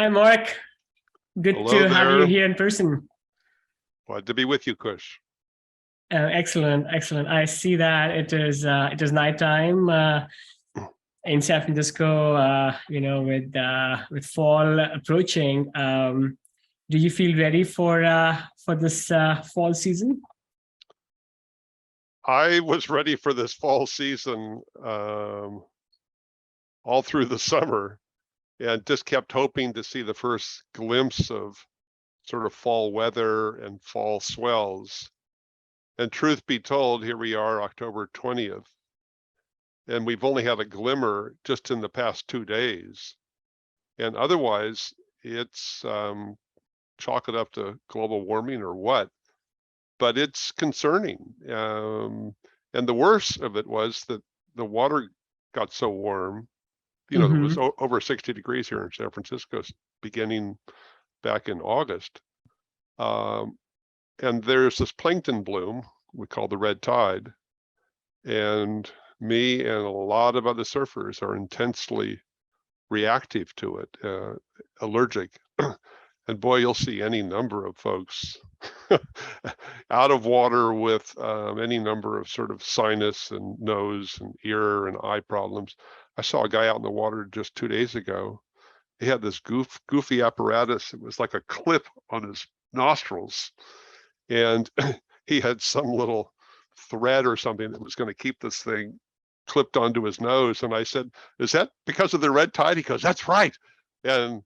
Hi, Mark. Good Hello to have you there. here in person. Glad to be with you, Kush. Excellent, excellent. I see that it is nighttime in San Francisco. With fall approaching. Do you feel ready for this fall season? I was ready for this fall season all through the summer and just kept hoping to see the first glimpse of sort of fall weather and fall swells. And truth be told, here we are, October 20th, and we've only had a glimmer just in the past 2 days. And otherwise, it's chalk it up to global warming or what, but it's concerning. And the worst of it was that the water got so warm, it was over 60 degrees here in San Francisco beginning back in August. And there's this plankton bloom we call the red tide. And me and a lot of other surfers are intensely reactive to it, allergic. And boy, you'll see any number of folks out of water with any number of sort of sinus and nose and ear and eye problems. I saw a guy out in the water just 2 days ago. He had this goofy apparatus. It was like a clip on his nostrils. And he had some little thread or something that was going to keep this thing clipped onto his nose. And I said, is that because of the red tide? He goes, that's right. And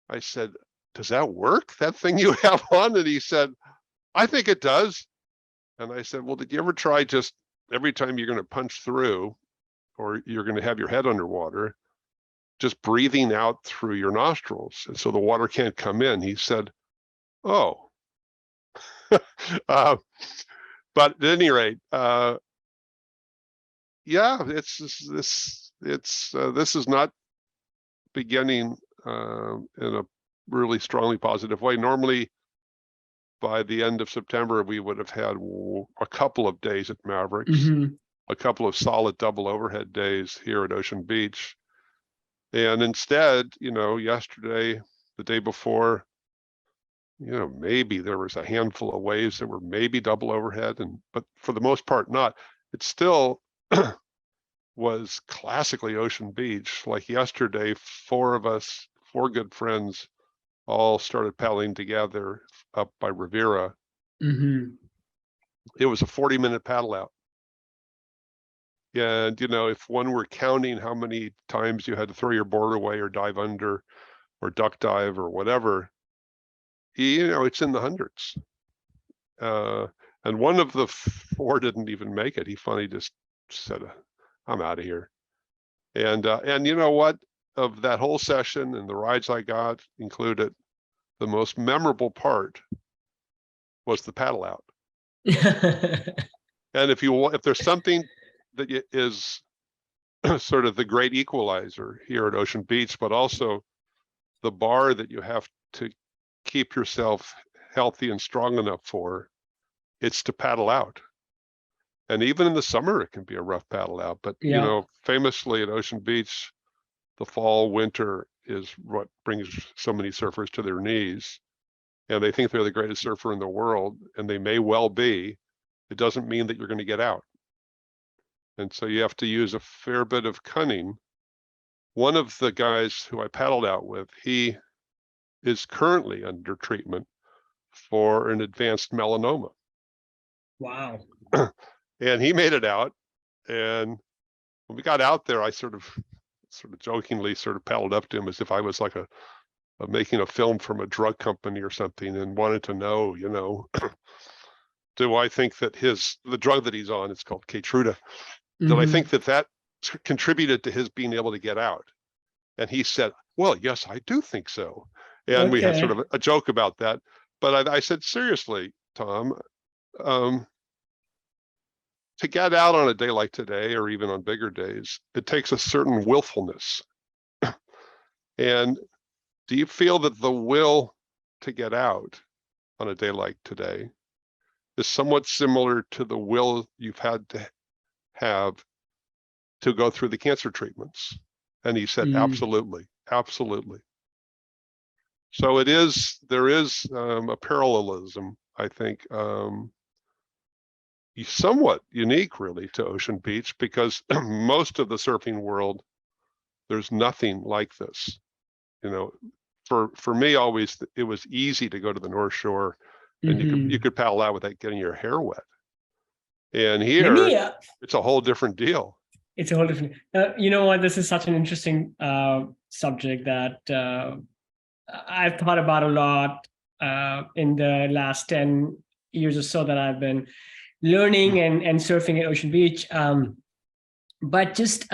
I said, does that work, that thing you have on? And he said, I think it does. And I said, well, did you ever try just every time you're going to punch through or you're going to have your head underwater, just breathing out through your nostrils, and so the water can't come in? He said, oh. But at any rate, yeah, this is not beginning in a really strongly positive way. Normally, by the end of September, we would have had a couple of days at Mavericks, a couple of solid double overhead days here at Ocean Beach. And instead, yesterday, the day before, maybe there was a handful of waves that were maybe double overhead, but for the most part, not. It still was classically Ocean Beach. Like yesterday, four good friends, all started paddling together up by Riviera. It was a 40-minute paddle out. And, if one were counting how many times you had to throw your board away or dive under or duck dive or whatever, it's in the hundreds. And one of the four didn't even make it. He finally just said, I'm out of here. And you know what? Of that whole session and the rides I got included, the most memorable part was the paddle out. And if there's something that is sort of the great equalizer here at Ocean Beach, but also the bar that you have to keep yourself healthy and strong enough for, it's to paddle out. And even in the summer, it can be a rough paddle out. But, famously at Ocean Beach, the fall, winter is what brings so many surfers to their knees. And they think they're the greatest surfer in the world, and they may well be. It doesn't mean that you're going to get out. And so you have to use a fair bit of cunning. One of the guys who I paddled out with, he is currently under treatment for an advanced melanoma. Wow. And he made it out. And when we got out there, I sort of jokingly paddled up to him as if I was like making a film from a drug company or something, and wanted to know, do I think that the drug that he's on, it's called Keytruda, did I think that contributed to his being able to get out? And he said, well, yes, I do think so. And we had sort of a joke about that. But I said, seriously, Tom, to get out on a day like today, or even on bigger days, it takes a certain willfulness. And do you feel that the will to get out on a day like today is somewhat similar to the will you've had to have to go through the cancer treatments? And he said, absolutely, absolutely. So there is a parallelism, I think, somewhat unique really to Ocean Beach, because most of the surfing world, there's nothing like this. You know, for me, always it was easy to go to the North Shore, and you could paddle out without getting your hair wet. And Let here, me, it's a whole different deal. it's a whole different. You know what? This is such an interesting subject that I've thought about a lot in the last 10 years or so that I've been learning and surfing at Ocean Beach. But just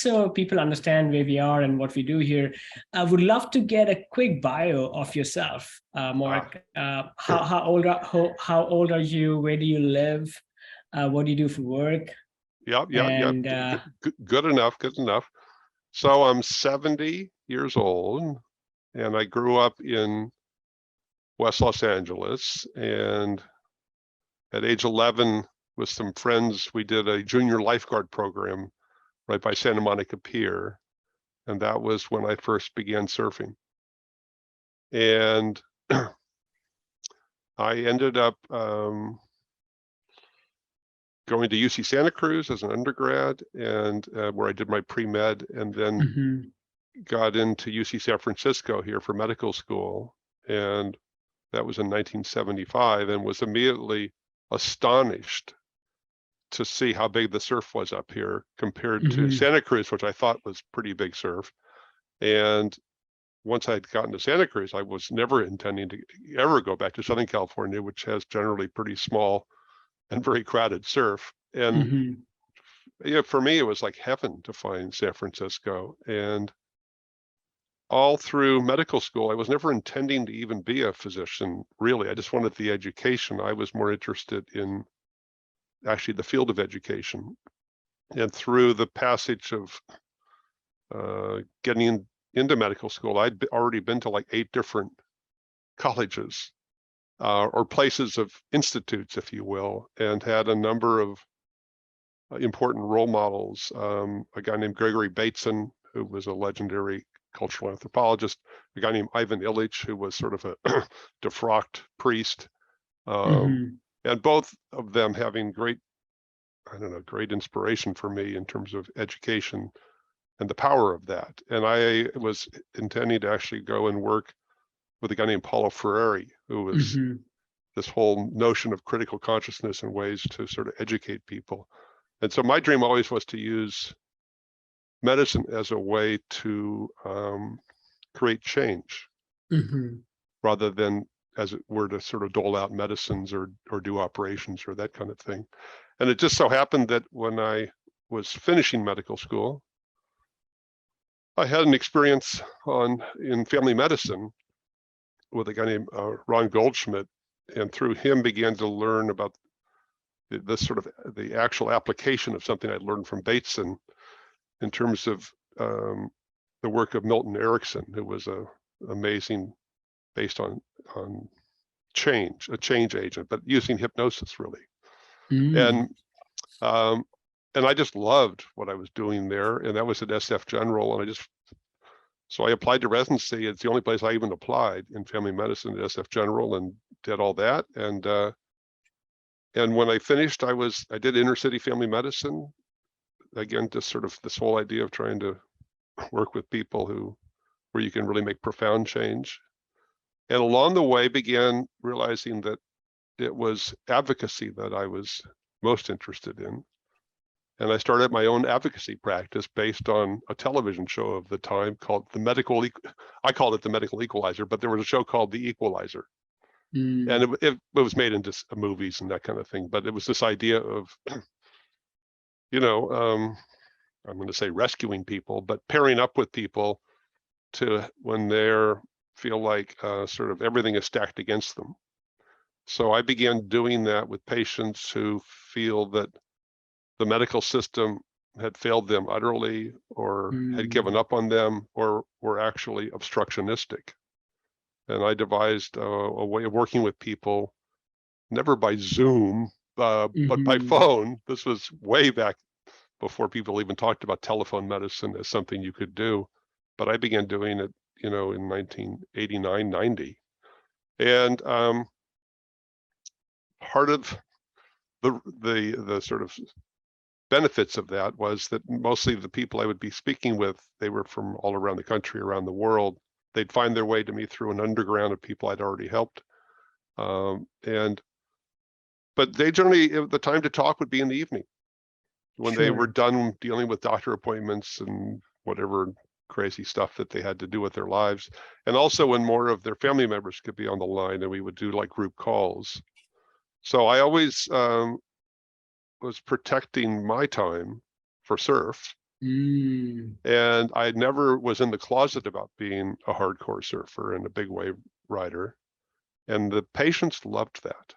so people understand where we are and what we do here, I would love to get a quick bio of yourself, Mark. How old are you? Where do you live? What do you do for work? Yep. And Good enough. So I'm 70 years old, and I grew up in West Los Angeles. And at age 11, with some friends, we did a junior lifeguard program right by Santa Monica Pier. And that was when I first began surfing. And I ended up going to UC Santa Cruz as an undergrad, and where I did my pre-med, and then got into UC San Francisco here for medical school. And that was in 1975, and was immediately astonished to see how big the surf was up here compared to Santa Cruz, which I thought was pretty big surf. And once I'd gotten to Santa Cruz, I was never intending to ever go back to Southern California, which has generally pretty small and very crowded surf. And yeah, for me, it was like heaven to find San Francisco. And all through medical school, I was never intending to even be a physician, really. I just wanted the education. I was more interested in actually the field of education. And through the passage of getting into medical school, I'd already been to like 8 different colleges or places of institutes, if you will, and had a number of important role models. A guy named Gregory Bateson, who was a legendary cultural anthropologist, a guy named Ivan Illich, who was sort of a defrocked priest, and both of them having great inspiration for me in terms of education and the power of that. And I was intending to actually go and work with a guy named Paulo Freire, who was this whole notion of critical consciousness and ways to sort of educate people. And so my dream always was to use medicine as a way to create change, rather than, as it were, to sort of dole out medicines or do operations or that kind of thing. And it just so happened that when I was finishing medical school, I had an experience in family medicine with a guy named Ron Goldschmidt, and through him began to learn about this sort of the actual application of something I'd learned from Bateson in terms of the work of Milton Erickson, who was amazing, based on change, a change agent, but using hypnosis really. And I just loved what I was doing there, and that was at SF General. And so I applied to residency. It's the only place I even applied in family medicine at SF General, and did all that. And when I finished, I did inner city family medicine. Again, just sort of this whole idea of trying to work with people where you can really make profound change. And along the way began realizing that it was advocacy that I was most interested in. And I started my own advocacy practice based on a television show of the time called I called it The Medical Equalizer, but there was a show called The Equalizer. And it was made into movies and that kind of thing. But it was this idea of, I'm going to say rescuing people, but pairing up with people to when they feel like sort of everything is stacked against them. So I began doing that with patients who feel that the medical system had failed them utterly, or had given up on them, or were actually obstructionistic. And I devised a way of working with people, never by Zoom, but by phone. This was way back before people even talked about telephone medicine as something you could do. But I began doing it, in 1989, 90. And part of the sort of benefits of that was that mostly the people I would be speaking with, they were from all around the country, around the world. They'd find their way to me through an underground of people I'd already helped. But they generally, the time to talk would be in the evening when they were done dealing with doctor appointments and whatever crazy stuff that they had to do with their lives. And also when more of their family members could be on the line, and we would do like group calls. So I always was protecting my time for surf. And I never was in the closet about being a hardcore surfer and a big wave rider. And the patients loved that.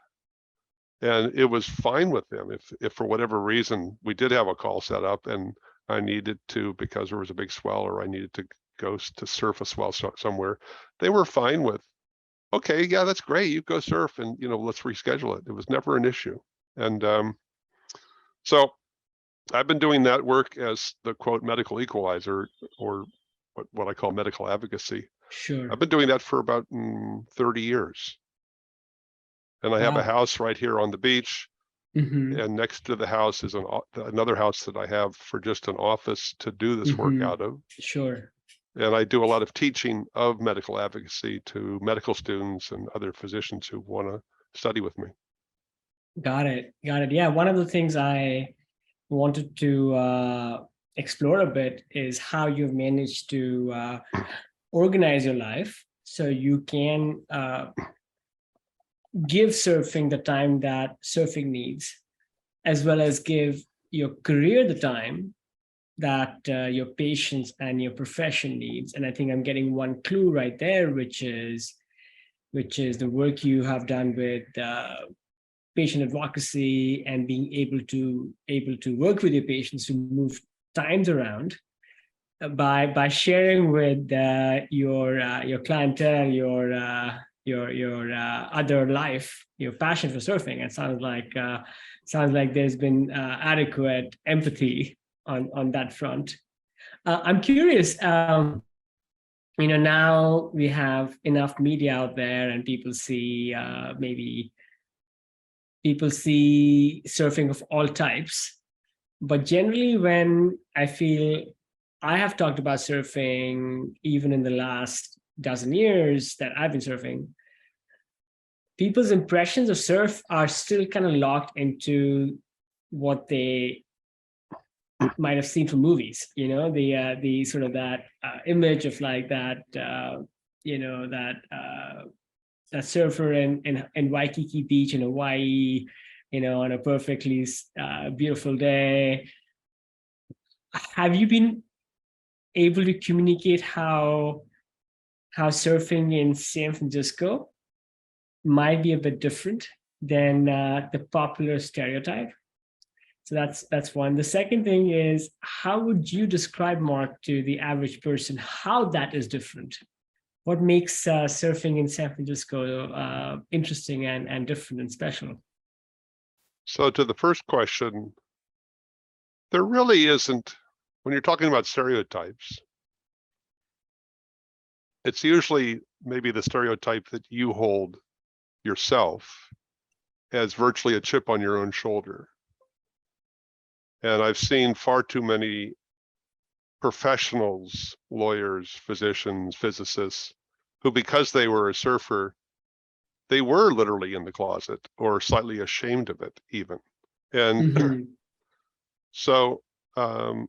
And it was fine with them if for whatever reason we did have a call set up and I needed to, because there was a big swell, or I needed to go to surf a swell somewhere, they were fine with, okay, yeah, that's great, you go surf, and let's reschedule it. It was never an issue. And so I've been doing that work as the quote medical equalizer, or what I call medical advocacy. Sure. I've been doing that for about 30 years. And I have a house right here on the beach, and next to the house is another house that I have for just an office to do this work out of. Sure. And I do a lot of teaching of medical advocacy to medical students and other physicians who want to study with me. Got it. Yeah, one of the things I wanted to explore a bit is how you've managed to organize your life so you can give surfing the time that surfing needs, as well as give your career the time that your patients and your profession needs. And I think I'm getting one clue right there, which is the work you have done with patient advocacy and being able to work with your patients to move times around by sharing with your clientele, your other life, your passion for surfing. It sounds like there's been adequate empathy on that front. I'm curious. Now we have enough media out there, and people see surfing of all types. But generally, when I have talked about surfing, even in the last dozen years that I've been surfing, people's impressions of surf are still kind of locked into what they might have seen from movies. The sort of that image of like that that surfer in Waikiki Beach in Hawaii, on a perfectly beautiful day. Have you been able to communicate how surfing in San Francisco might be a bit different than the popular stereotype? So that's one. The second thing is, how would you describe, Mark, to the average person how that is different? What makes surfing in San Francisco interesting and different and special? So to the first question, there really isn't, when you're talking about stereotypes, it's usually maybe the stereotype that you hold yourself as virtually a chip on your own shoulder. And I've seen far too many professionals, lawyers, physicians, physicists, who, because they were a surfer, they were literally in the closet or slightly ashamed of it even. And so in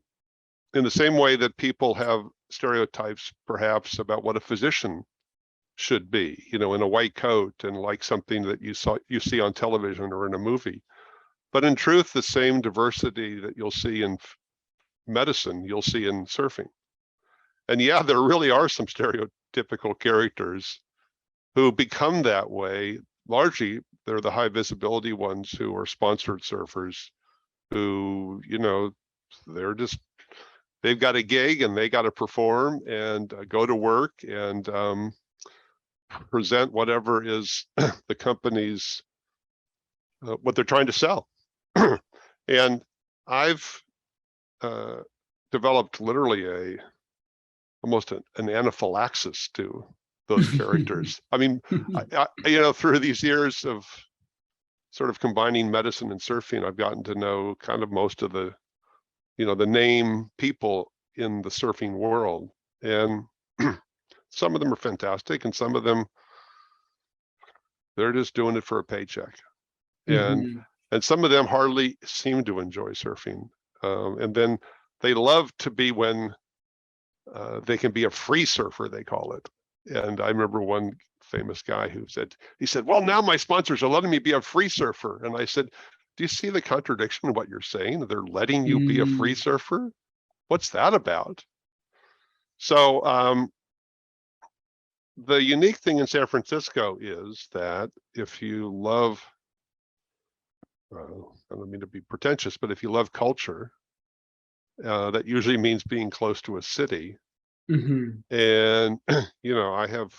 the same way that people have stereotypes perhaps about what a physician should be, in a white coat and like something that you see on television or in a movie. But in truth, the same diversity that you'll see in medicine, you'll see in surfing. And yeah, there really are some stereotypical characters who become that way. Largely, they're the high visibility ones who are sponsored surfers who, they've got a gig and they got to perform and go to work and present whatever is the company's, what they're trying to sell. And I've developed literally almost an anaphylaxis to those characters. I mean, you know, through these years of sort of combining medicine and surfing, I've gotten to know kind of most of the, you know, the name people in the surfing world. And some of them are fantastic, and some of them, they're just doing it for a paycheck. And some of them hardly seem to enjoy surfing. And then they love to be when they can be a free surfer, they call it. And I remember one famous guy who said, well, now my sponsors are letting me be a free surfer. And I said, do you see the contradiction in what you're saying? They're letting you be a free surfer? What's that about? So the unique thing in San Francisco is that if you love, I don't mean to be pretentious, but if you love culture, that usually means being close to a city. And, you know, I have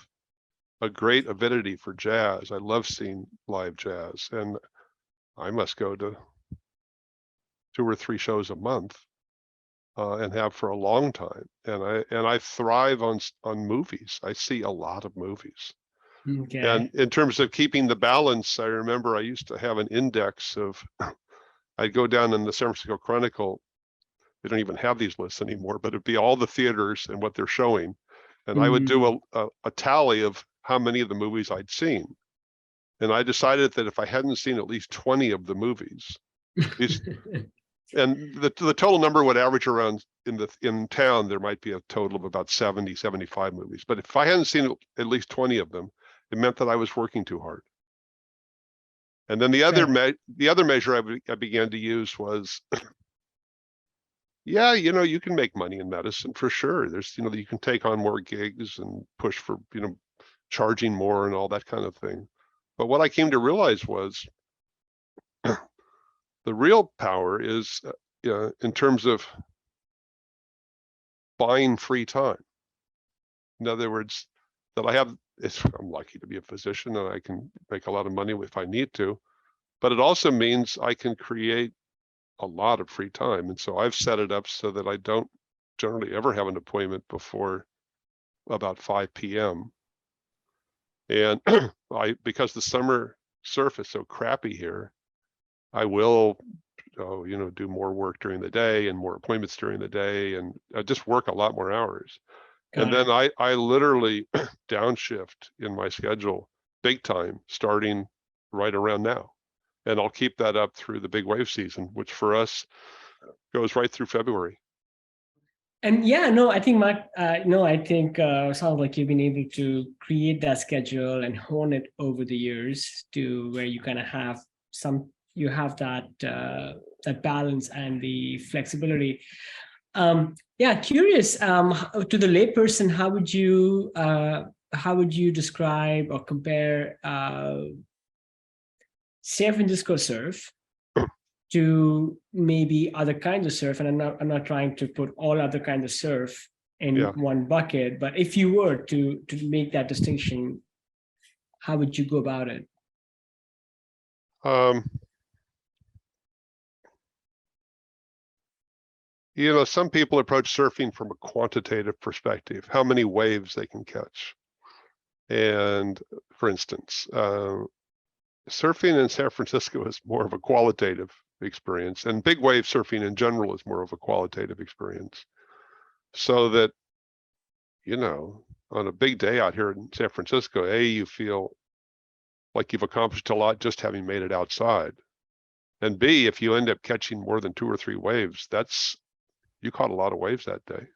a great avidity for jazz. I love seeing live jazz, and I must go to 2 or 3 shows a month, and have for a long time. And I thrive on movies. I see a lot of movies. Okay. And in terms of keeping the balance, I remember I used to have an index of, I'd go down in the San Francisco Chronicle. They don't even have these lists anymore, but it'd be all the theaters and what they're showing. And I would do a tally of how many of the movies I'd seen. And I decided that if I hadn't seen at least 20 of the movies, and the total number would average around, in town, there might be a total of about 70, 75 movies. But if I hadn't seen at least 20 of them, it meant that I was working too hard. And then the other measure I began to use was, yeah, you know, you can make money in medicine for sure. There's, you know, you can take on more gigs and push for, you know, charging more and all that kind of thing. But what I came to realize was the real power is in terms of buying free time. In other words, that I'm lucky to be a physician and I can make a lot of money if I need to, but it also means I can create a lot of free time. And so I've set it up so that I don't generally ever have an appointment before about 5 p.m. And because the summer surf is so crappy here, I will, you know, do more work during the day and more appointments during the day, and I just work a lot more hours. And then I literally downshift in my schedule big time, starting right around now. And I'll keep that up through the big wave season, which for us goes right through February. And yeah, no, I think sounds like you've been able to create that schedule and hone it over the years to where you kind of have that balance and the flexibility. Yeah, curious, to the layperson, how would you describe or compare San Francisco surf to maybe other kinds of surf? And I'm not trying to put all other kinds of surf in one bucket, but if you were to make that distinction, how would you go about it? You know, some people approach surfing from a quantitative perspective, how many waves they can catch. And for instance, surfing in San Francisco is more of a qualitative experience, and big wave surfing in general is more of a qualitative experience. So that, you know, on a big day out here in San Francisco, you feel like you've accomplished a lot just having made it outside. And B, if you end up catching more than 2 or 3 waves, you caught a lot of waves that day.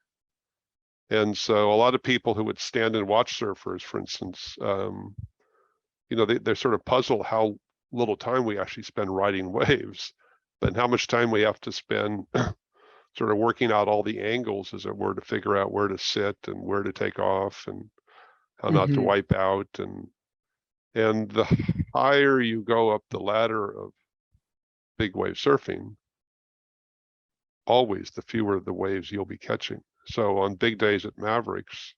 And so a lot of people who would stand and watch surfers, for instance, you know, they're sort of puzzled how little time we actually spend riding waves, but how much time we have to spend sort of working out all the angles, as it were, to figure out where to sit and where to take off and how not to wipe out. And the higher you go up the ladder of big wave surfing, always the fewer the waves you'll be catching. So on big days at Mavericks,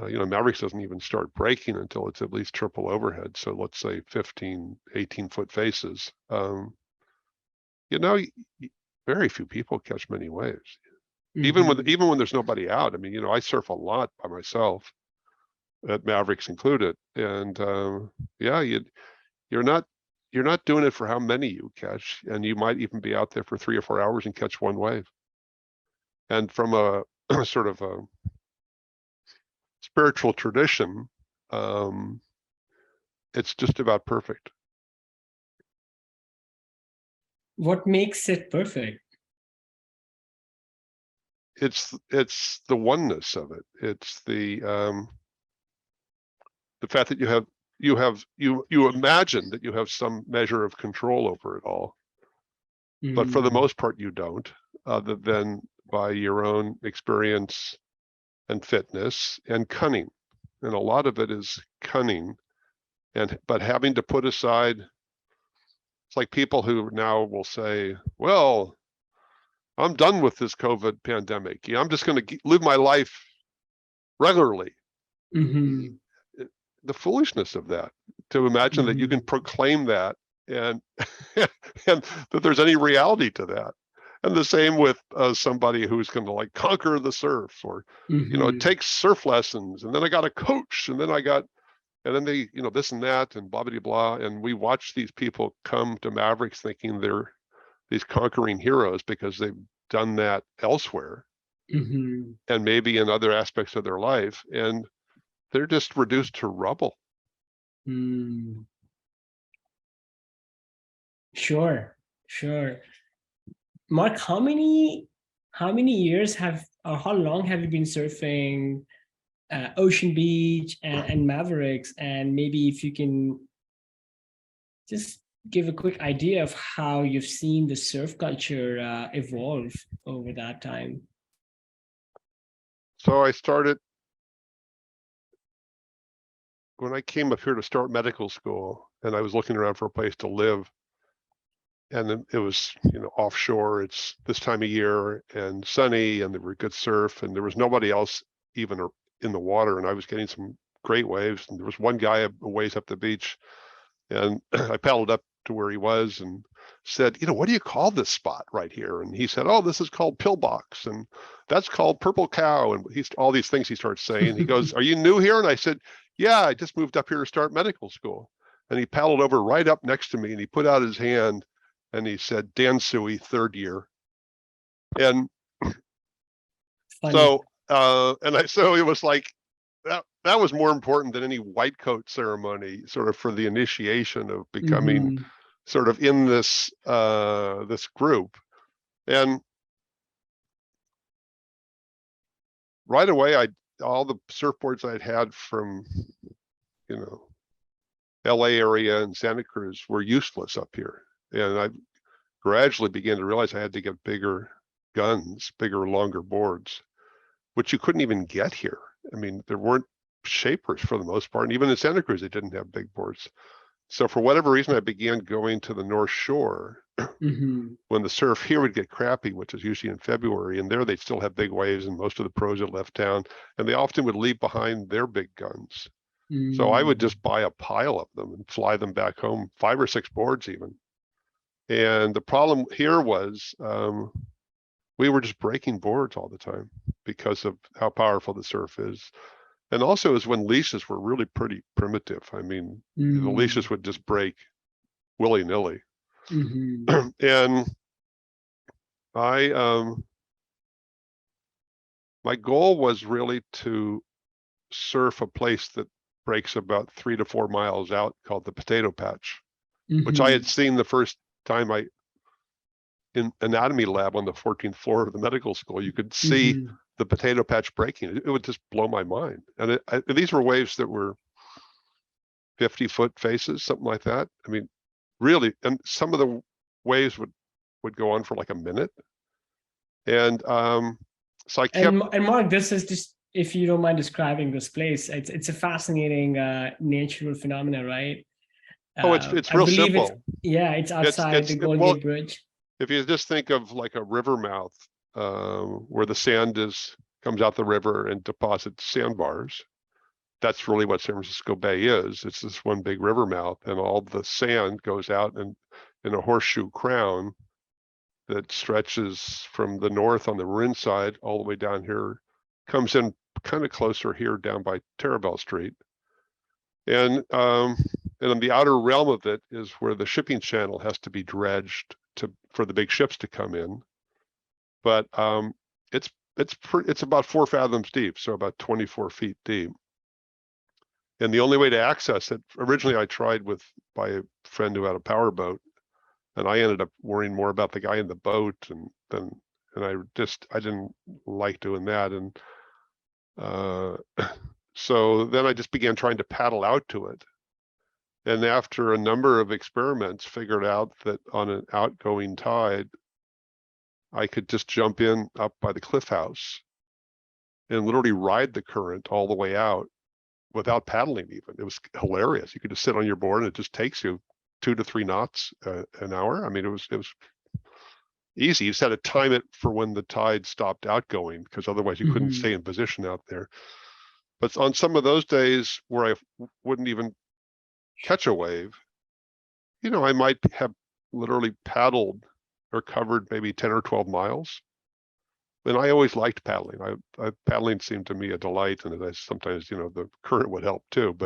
you know, Mavericks doesn't even start breaking until it's at least triple overhead. So let's say 15, 18-foot faces. You know, very few people catch many waves. Mhm. even when there's nobody out. I mean, you know, I surf a lot by myself, at Mavericks included, and yeah, you're not you're not doing it for how many you catch, and you might even be out there for 3 or 4 hours and catch one wave. And from a sort of a spiritual tradition, um, it's just about perfect. What makes it perfect? It's the oneness of it. It's the fact that you imagine that you have some measure of control over it all, but for the Mm. most part you don't, other than by your own experience and fitness and cunning. And a lot of it is cunning, but having to put aside. It's like people who now will say, well, I'm done with this COVID pandemic. Yeah, I'm just going to live my life regularly. Mhm. The foolishness of that, to imagine that you can Mhm. proclaim that and and that there's any reality to that. And the same with somebody who's going to like conquer the surf, or you know, Mhm. take surf lessons, and then I got a coach, and then I got, and then they, you know, this and that and blah blah blah. And we watch these people come to Mavericks thinking they're these conquering heroes because they've done that elsewhere Mhm. and maybe in other aspects of their life, and they're just reduced to rubble. Mm. Sure, sure. Mark, how many years have, or how long have you been surfing Ocean Beach and Mavericks? And maybe if you can just give a quick idea of how you've seen the surf culture evolve over that time. So I started when I came up here to start medical school, and I was looking around for a place to live, and it was, you know, offshore. It's this time of year and sunny, and there were good surf, and there was nobody else even in the water, and I was getting some great waves. And there was one guy a ways up the beach, and I paddled up to where he was and said, you know, what do you call this spot right here? And he said, oh, this is called Pillbox, and that's called Purple Cow, and he's all these things he starts saying. He goes, are you new here? And I said, yeah, I just moved up here to start medical school. And he paddled over right up next to me, and he put out his hand and he said, Dan Suey, third year. And Funny. so so it was like that was more important than any white coat ceremony, sort of for the initiation of becoming Mhm. sort of in this group. And right away, all the surfboards I'd had from, you know, LA area and Santa Cruz were useless up here. And I gradually began to realize I had to get bigger guns, bigger, longer boards, which you couldn't even get here. I mean, there weren't shapers for the most part. And even in Santa Cruz, they didn't have big boards. So for whatever reason, I began going to the North Shore Mhm. when the surf here would get crappy, which is usually in February. And there they'd still have big waves, and most of the pros had left town, and they often would leave behind their big guns. So I would Mm. just buy a pile of them and fly them back home, 5 or 6 boards even. And the problem here was we were just breaking boards all the time because of how powerful the surf is. And also is when leashes were really pretty primitive. I mean, the Mm. leashes would just break willy-nilly. Mhm. And I my goal was really to surf a place that breaks about 3 to 4 miles out called the Potato Patch, which I had Mhm. seen the first time I in anatomy lab on the 14th floor of the medical school. You could see Mhm. the potato patch breaking. It would just blow my mind. And these were waves that were 50-foot faces, something like that. I mean, really, and some of the waves would go on for like a minute. And so I kept. And Mark, this is just, if you don't mind describing this place, it's a fascinating natural phenomena, right? Oh, it's I real believe it's, simple. yeah, it's outside the Golden Well, Gate Bridge. if you just think of like a river mouth, where the sand comes out the river and deposits sandbars. That's really what San Francisco Bay is. It's this one big river mouth, and all the sand goes out and in a horseshoe crown that stretches from the north on the Marin side all the way down here, comes in kind of closer here down by Terrebell Street. And in the outer realm of it is where the shipping channel has to be dredged for the big ships to come in. But it's about 4 fathoms deep, so about 24 feet deep. And the only way to access it, originally I tried by a friend who had a powerboat, and I ended up worrying more about the guy in the boat, and I didn't like doing that. And so then I just began trying to paddle out to it. And after a number of experiments, figured out that on an outgoing tide, I could just jump in up by the cliff house and literally ride the current all the way out without paddling even. It was hilarious. You could just sit on your board and it just takes you 2 to 3 knots an hour. I mean, it was easy. You just had to time it for when the tide stopped outgoing, because otherwise you couldn't stay in position out there. But on some of those days where I wouldn't even catch a wave, I might have literally paddled or covered maybe 10 or 12 miles. And I always liked paddling. Paddling seemed to me a delight, and sometimes, the current would help too.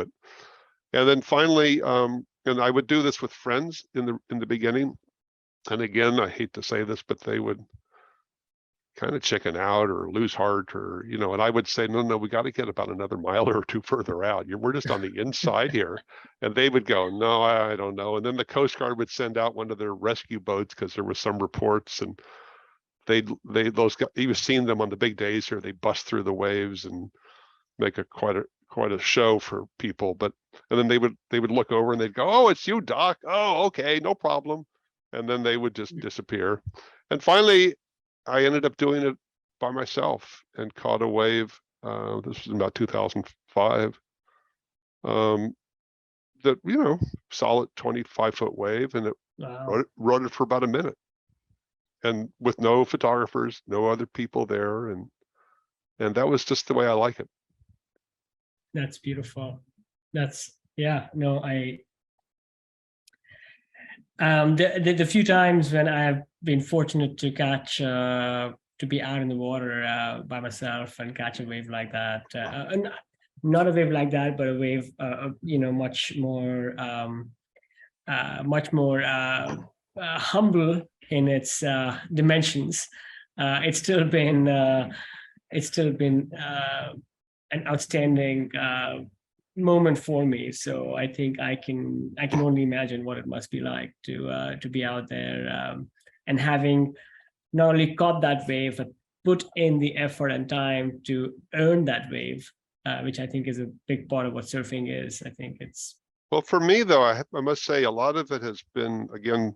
And then finally, and I would do this with friends in the beginning. And again, I hate to say this, but they would kind of chicken out or lose heart, or, and I would say, no, we got to get about another mile or 2 further out. We're just on the inside here. And they would go, no, I don't know. And then the Coast Guard would send out one of their rescue boats, because there was some reports, and those guys, you've seen them on the big days here, they bust through the waves and make quite a show for people. And then they would look over and they'd go, oh, it's you, Doc. Oh, okay, no problem. And then they would just disappear. And finally, I ended up doing it by myself and caught a wave. This was in about 2005. That, solid 25-foot wave, and it rode it for about a minute. And with no photographers, no other people there. And that was just the way I like it. That's beautiful. The few times when I've been fortunate to catch, to be out in the water by myself and catch a wave like that, not a wave like that, but a wave, much more humble in its dimensions. It's still been an outstanding moment for me. So I think I can only imagine what it must be like to be out there and having not only caught that wave, but put in the effort and time to earn that wave, which I think is a big part of what surfing is. I think it's. Well, for me though, I must say a lot of it has been, again,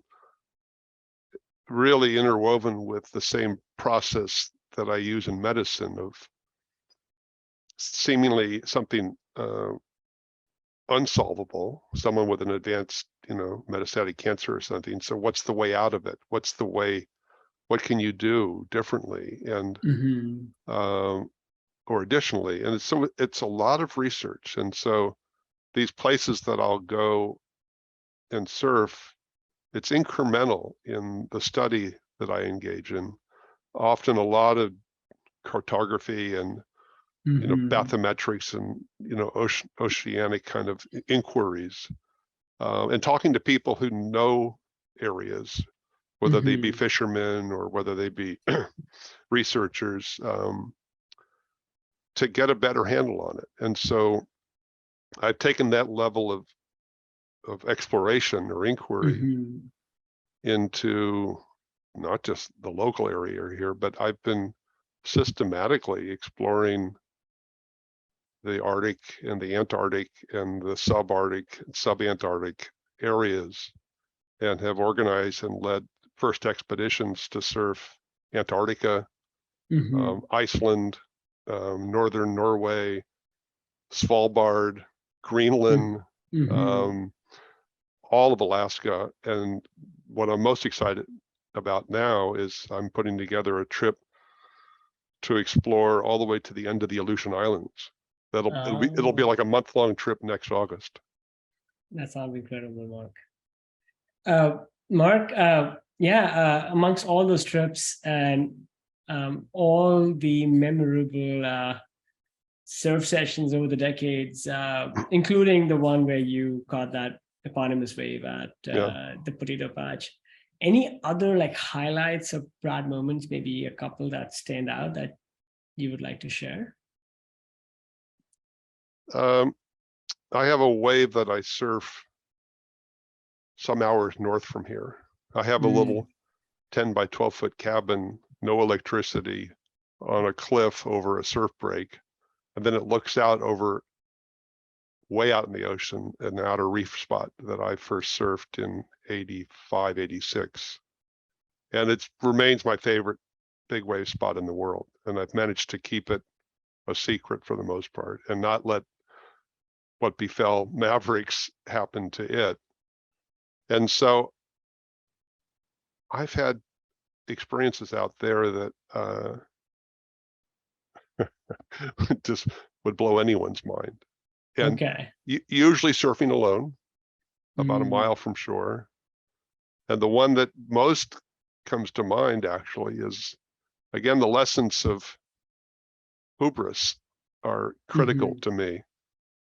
really interwoven with the same process that I use in medicine, of seemingly something unsolvable, someone with an advanced, metastatic cancer or something. So what's the way out of it? What can you do differently? And, or additionally, and it's a lot of research. And so these places that I'll go and surf, it's incremental in the study that I engage in. Often a lot of cartography and bathymetrics and oceanic kind of inquiries, and talking to people who know areas, whether they be fishermen or whether they be researchers, to get a better handle on it. And so I've taken that level of exploration or inquiry into not just the local area here, but I've been systematically exploring the Arctic and the Antarctic and the subarctic, subantarctic areas, and have organized and led first expeditions to surf Antarctica, Iceland, northern Norway, Svalbard, Greenland, all of Alaska. And what I'm most excited about now is I'm putting together a trip to explore all the way to the end of the Aleutian Islands. It'll be like a month-long trip next August. That sounds incredible, Mark. Mark, Yeah, amongst all those trips and all the memorable surf sessions over the decades, including the one where you caught that eponymous wave at the potato patch. Any other like highlights of proud moments, maybe a couple that stand out that you would like to share? I have a wave that I surf some hours north from here. I have a little 10 by 12 foot cabin, no electricity, on a cliff over a surf break. And then it looks out over way out in the ocean, an outer reef spot that I first surfed in 85, 86. And it remains my favorite big wave spot in the world. And I've managed to keep it a secret for the most part and not let what befell Mavericks happen to it. And so I've had experiences out there that just would blow anyone's mind. And usually surfing alone, about a mile from shore. And the one that most comes to mind actually is, again, the lessons of hubris are critical to me.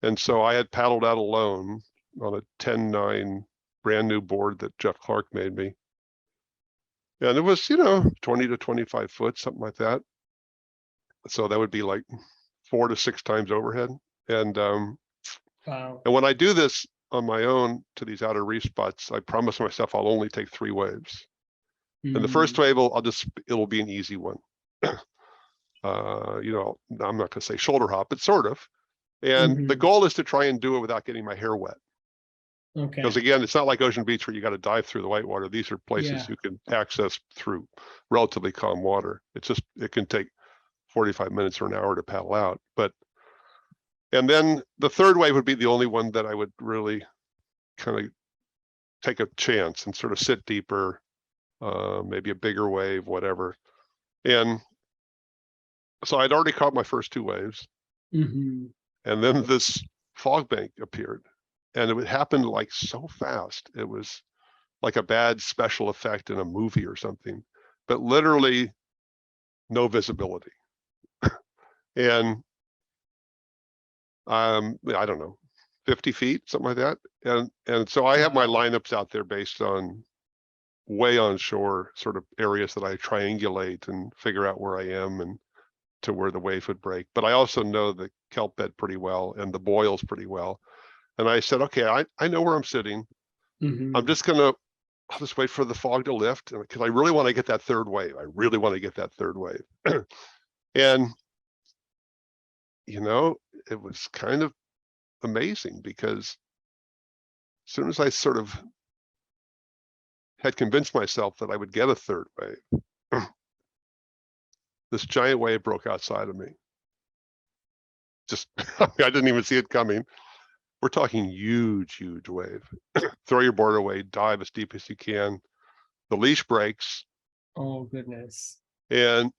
And so I had paddled out alone on a 10-9 brand new board that Jeff Clark made me. And it was, 20 to 25 foot, something like that. So that would be like 4 to 6 times overhead. And and when I do this on my own to these outer reef spots, I promise myself I'll only take 3 waves. And the first wave it'll be an easy one. I'm not going to say shoulder hop, but sort of. And the goal is to try and do it without getting my hair wet. Because again, it's not like Ocean Beach where you got to dive through the whitewater. These are places you can access through relatively calm water. It can take 45 minutes or an hour to paddle out. And then the third wave would be the only one that I would really kind of take a chance and sort of sit deeper, maybe a bigger wave, whatever. And so I'd already caught my first 2 waves. And then this fog bank appeared. And it happened like so fast. It was like a bad special effect in a movie or something, but literally no visibility. And I don't know, 50 feet, something like that. And so I have my lineups out there based on way on shore sort of areas that I triangulate and figure out where I am and to where the wave would break. But I also know the kelp bed pretty well and the boils pretty well. And I said, okay, I know where I'm sitting. I'll just wait for the fog to lift because I really want to get that third wave. And, it was kind of amazing because as soon as I sort of had convinced myself that I would get a third wave, this giant wave broke outside of me. I didn't even see it coming. We're talking huge wave. Throw your board away, dive as deep as you can. The leash breaks. Oh, goodness. And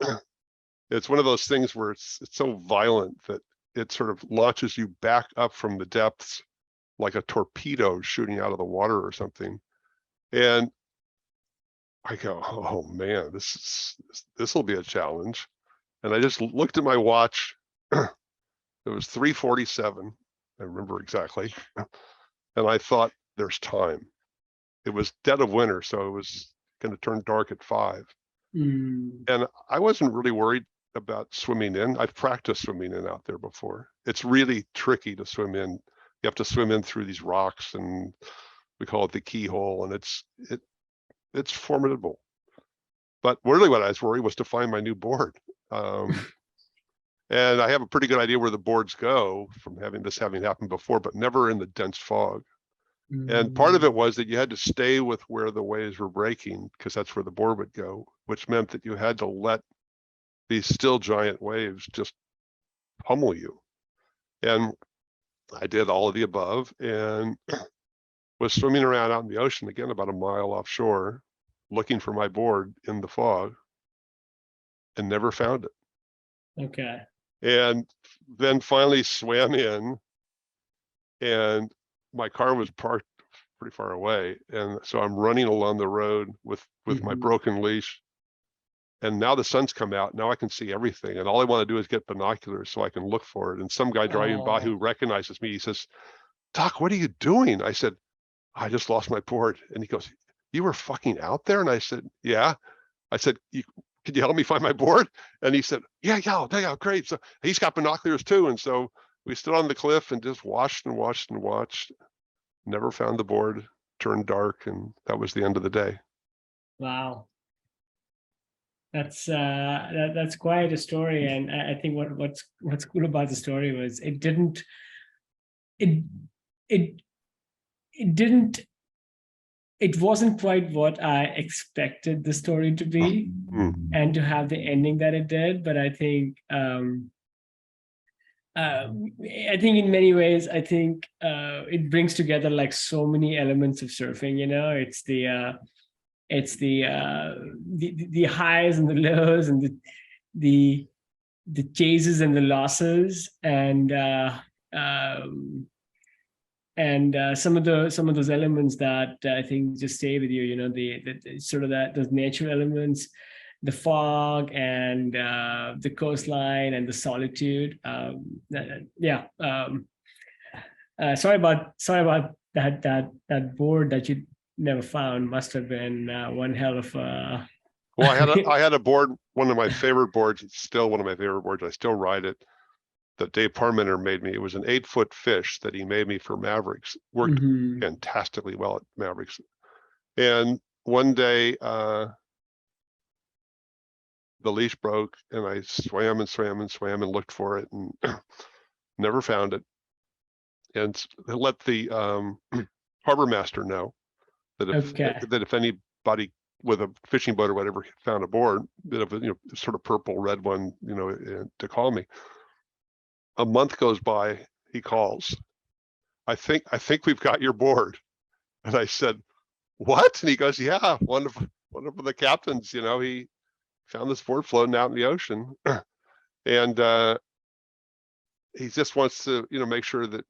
it's one of those things where it's so violent that it sort of launches you back up from the depths like a torpedo shooting out of the water or something. And I go, oh man, this will be a challenge. And I just looked at my watch. It was 3:47. I remember exactly. And I thought, there's time. It was dead of winter, so it was going to turn dark at 5. And I wasn't really worried about swimming in. I've practiced swimming in out there before. It's really tricky to swim in. You have to swim in through these rocks, and we call it the keyhole, and it's formidable. But really what I was worried was to find my new board. And I have a pretty good idea where the boards go from having happened before, but never in the dense fog. And part of it was that you had to stay with where the waves were breaking because that's where the board would go, which meant that you had to let these still giant waves just pummel you. And I did all of the above and was swimming around out in the ocean, again, about a mile offshore, looking for my board in the fog and never found it. Okay. And then finally swam in, and my car was parked pretty far away. And so I'm running along the road with my broken leash. And now the sun's come out. Now I can see everything. And all I want to do is get binoculars so I can look for it. And some guy driving by who recognizes me, he says, "Doc, what are you doing?" I said, "I just lost my board." And he goes, "You were fucking out there?" And I said, "Yeah." I said, "Could you help me find my board?" And he said, yeah, great. So he's got binoculars too. And so we stood on the cliff and just watched and watched and watched. Never found the board, turned dark, and that was the end of the day. Wow. That's quite a story. And I think what's cool about the story was it wasn't quite what I expected the story to be and to have the ending that it did. But I think in many ways, it brings together like so many elements of surfing. It's the highs and the lows and the chases and the losses and some of those elements that I think just stay with you. The sort of those natural elements, the fog and the coastline and the solitude. Sorry about that board that you never found. Must have been one hell of a. Well, I had a board, one of my favorite boards. It's still one of my favorite boards. I still ride it. That Dave Parmenter made me. It was an 8-foot fish that he made me for Mavericks. Worked fantastically well at Mavericks. And one day, the leash broke, and I swam and looked for it, and never found it. And let the harbor master know that if anybody with a fishing boat or whatever found a board, bit of a sort of purple red one, to call me. A month goes by, he calls. I think we've got your board. And I said, "What?" And he goes, "Yeah, one of the captains, he found this board floating out in the ocean." And he just wants to, make sure that,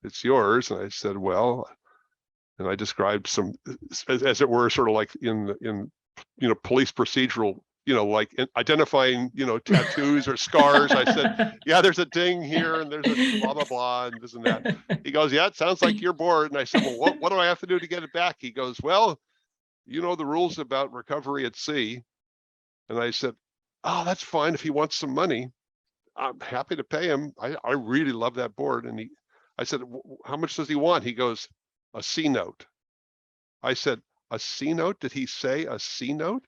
it's yours. And I said, "Well," and I described some, as it were, sort of like in police procedural, like identifying, tattoos or scars. I said, "Yeah, there's a ding here and there's a blah, blah, blah, and this and that." He goes, "Yeah, it sounds like you're bored." And I said, "Well, what do I have to do to get it back?" He goes, "Well, the rules about recovery at sea." And I said, "Oh, that's fine. If he wants some money, I'm happy to pay him. I really love that board." And I said, "How much does he want?" He goes, "A C note." I said, "A C note? Did he say a C note?"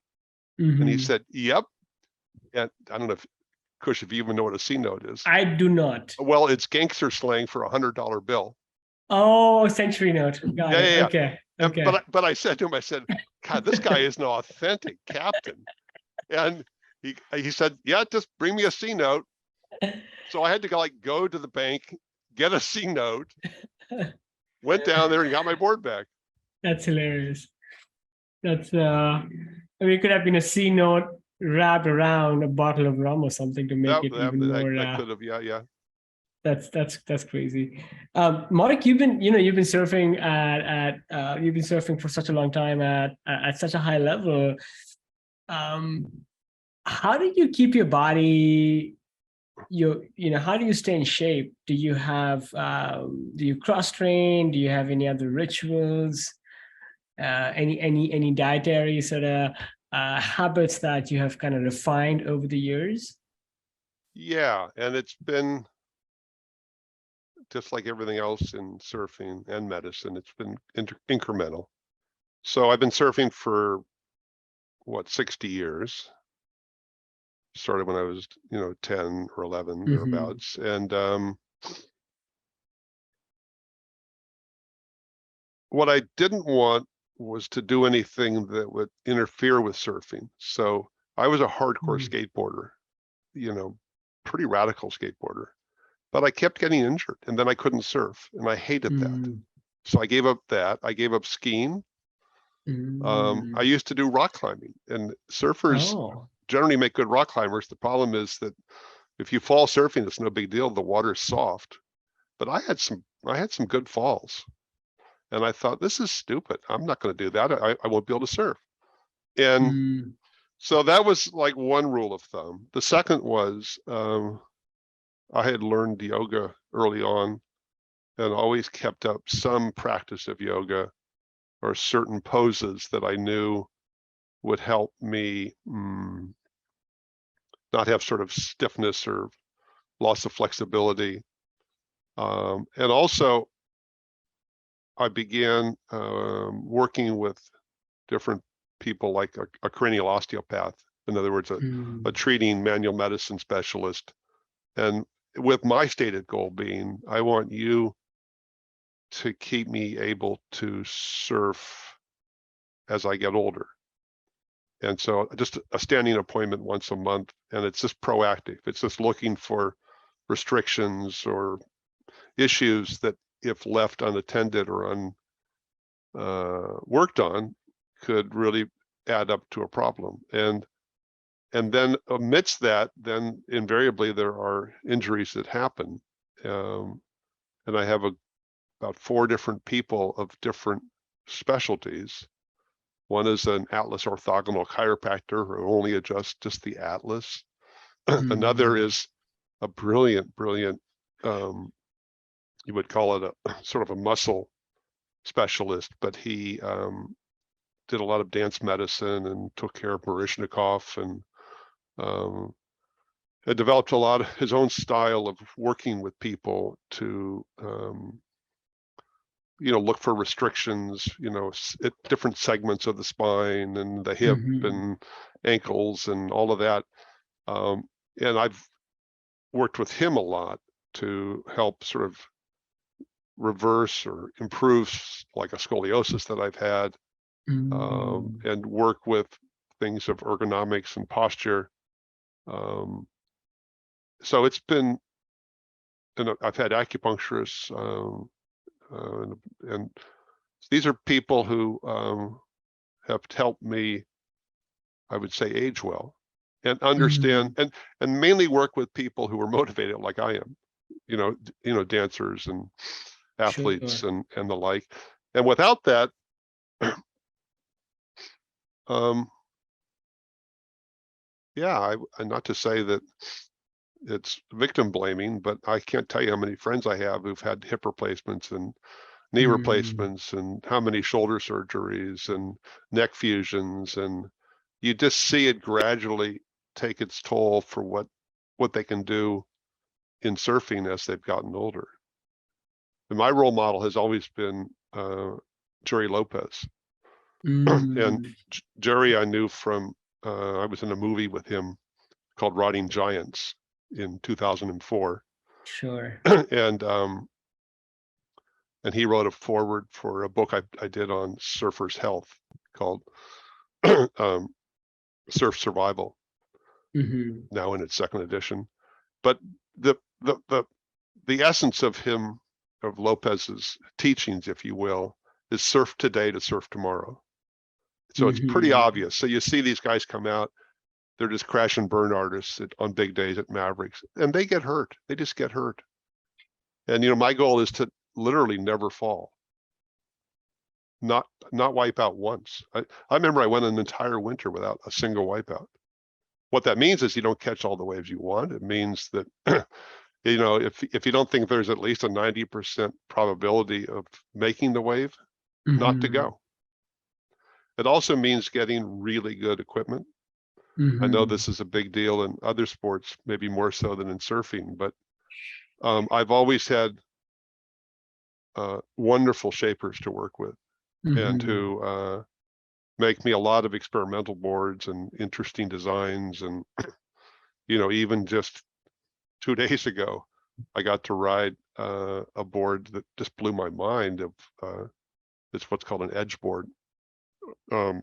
And he said, "Yep." And I don't know if you even know what a C note is. I do not. Well, it's gangster slang for $100 bill. Oh, century note. Got it. Yeah. Okay. But I said to him, "God, this guy is an authentic captain." And he said, "Yeah, just bring me a C note." So I had to go to the bank, get a C note, went down there and got my board back. That's hilarious. That's it could have been a C note wrapped around a bottle of rum or something to make it even more. That could have, yeah. That's crazy. Mark, you've been surfing you've been surfing for such a long time at such a high level. How do you keep your body? How do you stay in shape? Do you cross train? Do you have any other rituals? Any dietary sort of habits that you have kind of refined over the years? Yeah, and it's been just like everything else in surfing and medicine. It's been incremental. So I've been surfing for 60 years. Started when I was 10 or 11 thereabouts. And what I didn't want was to do anything that would interfere with surfing. So I was a hardcore skateboarder, pretty radical skateboarder, but I kept getting injured, and then I couldn't surf, and I hated that. So I gave up that. I gave up skiing. I used to do rock climbing, and surfers generally make good rock climbers. The problem is that if you fall surfing, it's no big deal. The water's soft, but I had some good falls. And I thought, this is stupid. I'm not going to do that. I won't be able to surf. And so that was like one rule of thumb. The second was I had learned yoga early on and always kept up some practice of yoga or certain poses that I knew would help me not have sort of stiffness or loss of flexibility. And also, I began working with different people like a cranial osteopath, in other words, a treating manual medicine specialist. And with my stated goal being, I want you to keep me able to surf as I get older. And so just a standing appointment once a month, and it's just proactive. It's just looking for restrictions or issues that if left unattended or worked on could really add up to a problem. And then amidst that, then invariably there are injuries that happen. And I have about 4 different people of different specialties. One is an atlas orthogonal chiropractor who only adjusts just the atlas. Another is a brilliant, you would call it a sort of a muscle specialist, but he did a lot of dance medicine and took care of Baryshnikov, and had developed a lot of his own style of working with people to look for restrictions, at different segments of the spine and the hip and ankles and all of that. And I've worked with him a lot to help sort of reverse or improve like a scoliosis that I've had, and work with things of ergonomics and posture. So it's been, and I've had acupuncturists, and these are people who have helped me, I would say, age well and understand, and mainly work with people who are motivated like I am, dancers and athletes and the like. And without that, not to say that it's victim blaming, but I can't tell you how many friends I have who've had hip replacements and knee replacements and how many shoulder surgeries and neck fusions, and you just see it gradually take its toll for what they can do in surfing as they've gotten older. And my role model has always been Jerry Lopez. And Jerry I knew from, I was in a movie with him called Riding Giants in 2004. Sure. And he wrote a foreword for a book I did on surfers' health called Surf Survival, now in its 2nd edition. But the essence of Lopez's teachings, if you will, is surf today to surf tomorrow. So it's pretty obvious. So you see these guys come out, they're just crash and burn artists on big days at Mavericks, and they get hurt. They just get hurt. And my goal is to literally never fall, not wipe out once. I remember I went an entire winter without a single wipeout. What that means is you don't catch all the waves you want. It means that if you don't think there's at least a 90% probability of making the wave, not to go. It also means getting really good equipment. I know this is a big deal in other sports, maybe more so than in surfing, but I've always had wonderful shapers to work with, and who make me a lot of experimental boards and interesting designs. And even just 2 days ago, I got to ride a board that just blew my mind. It's what's called an edge board. That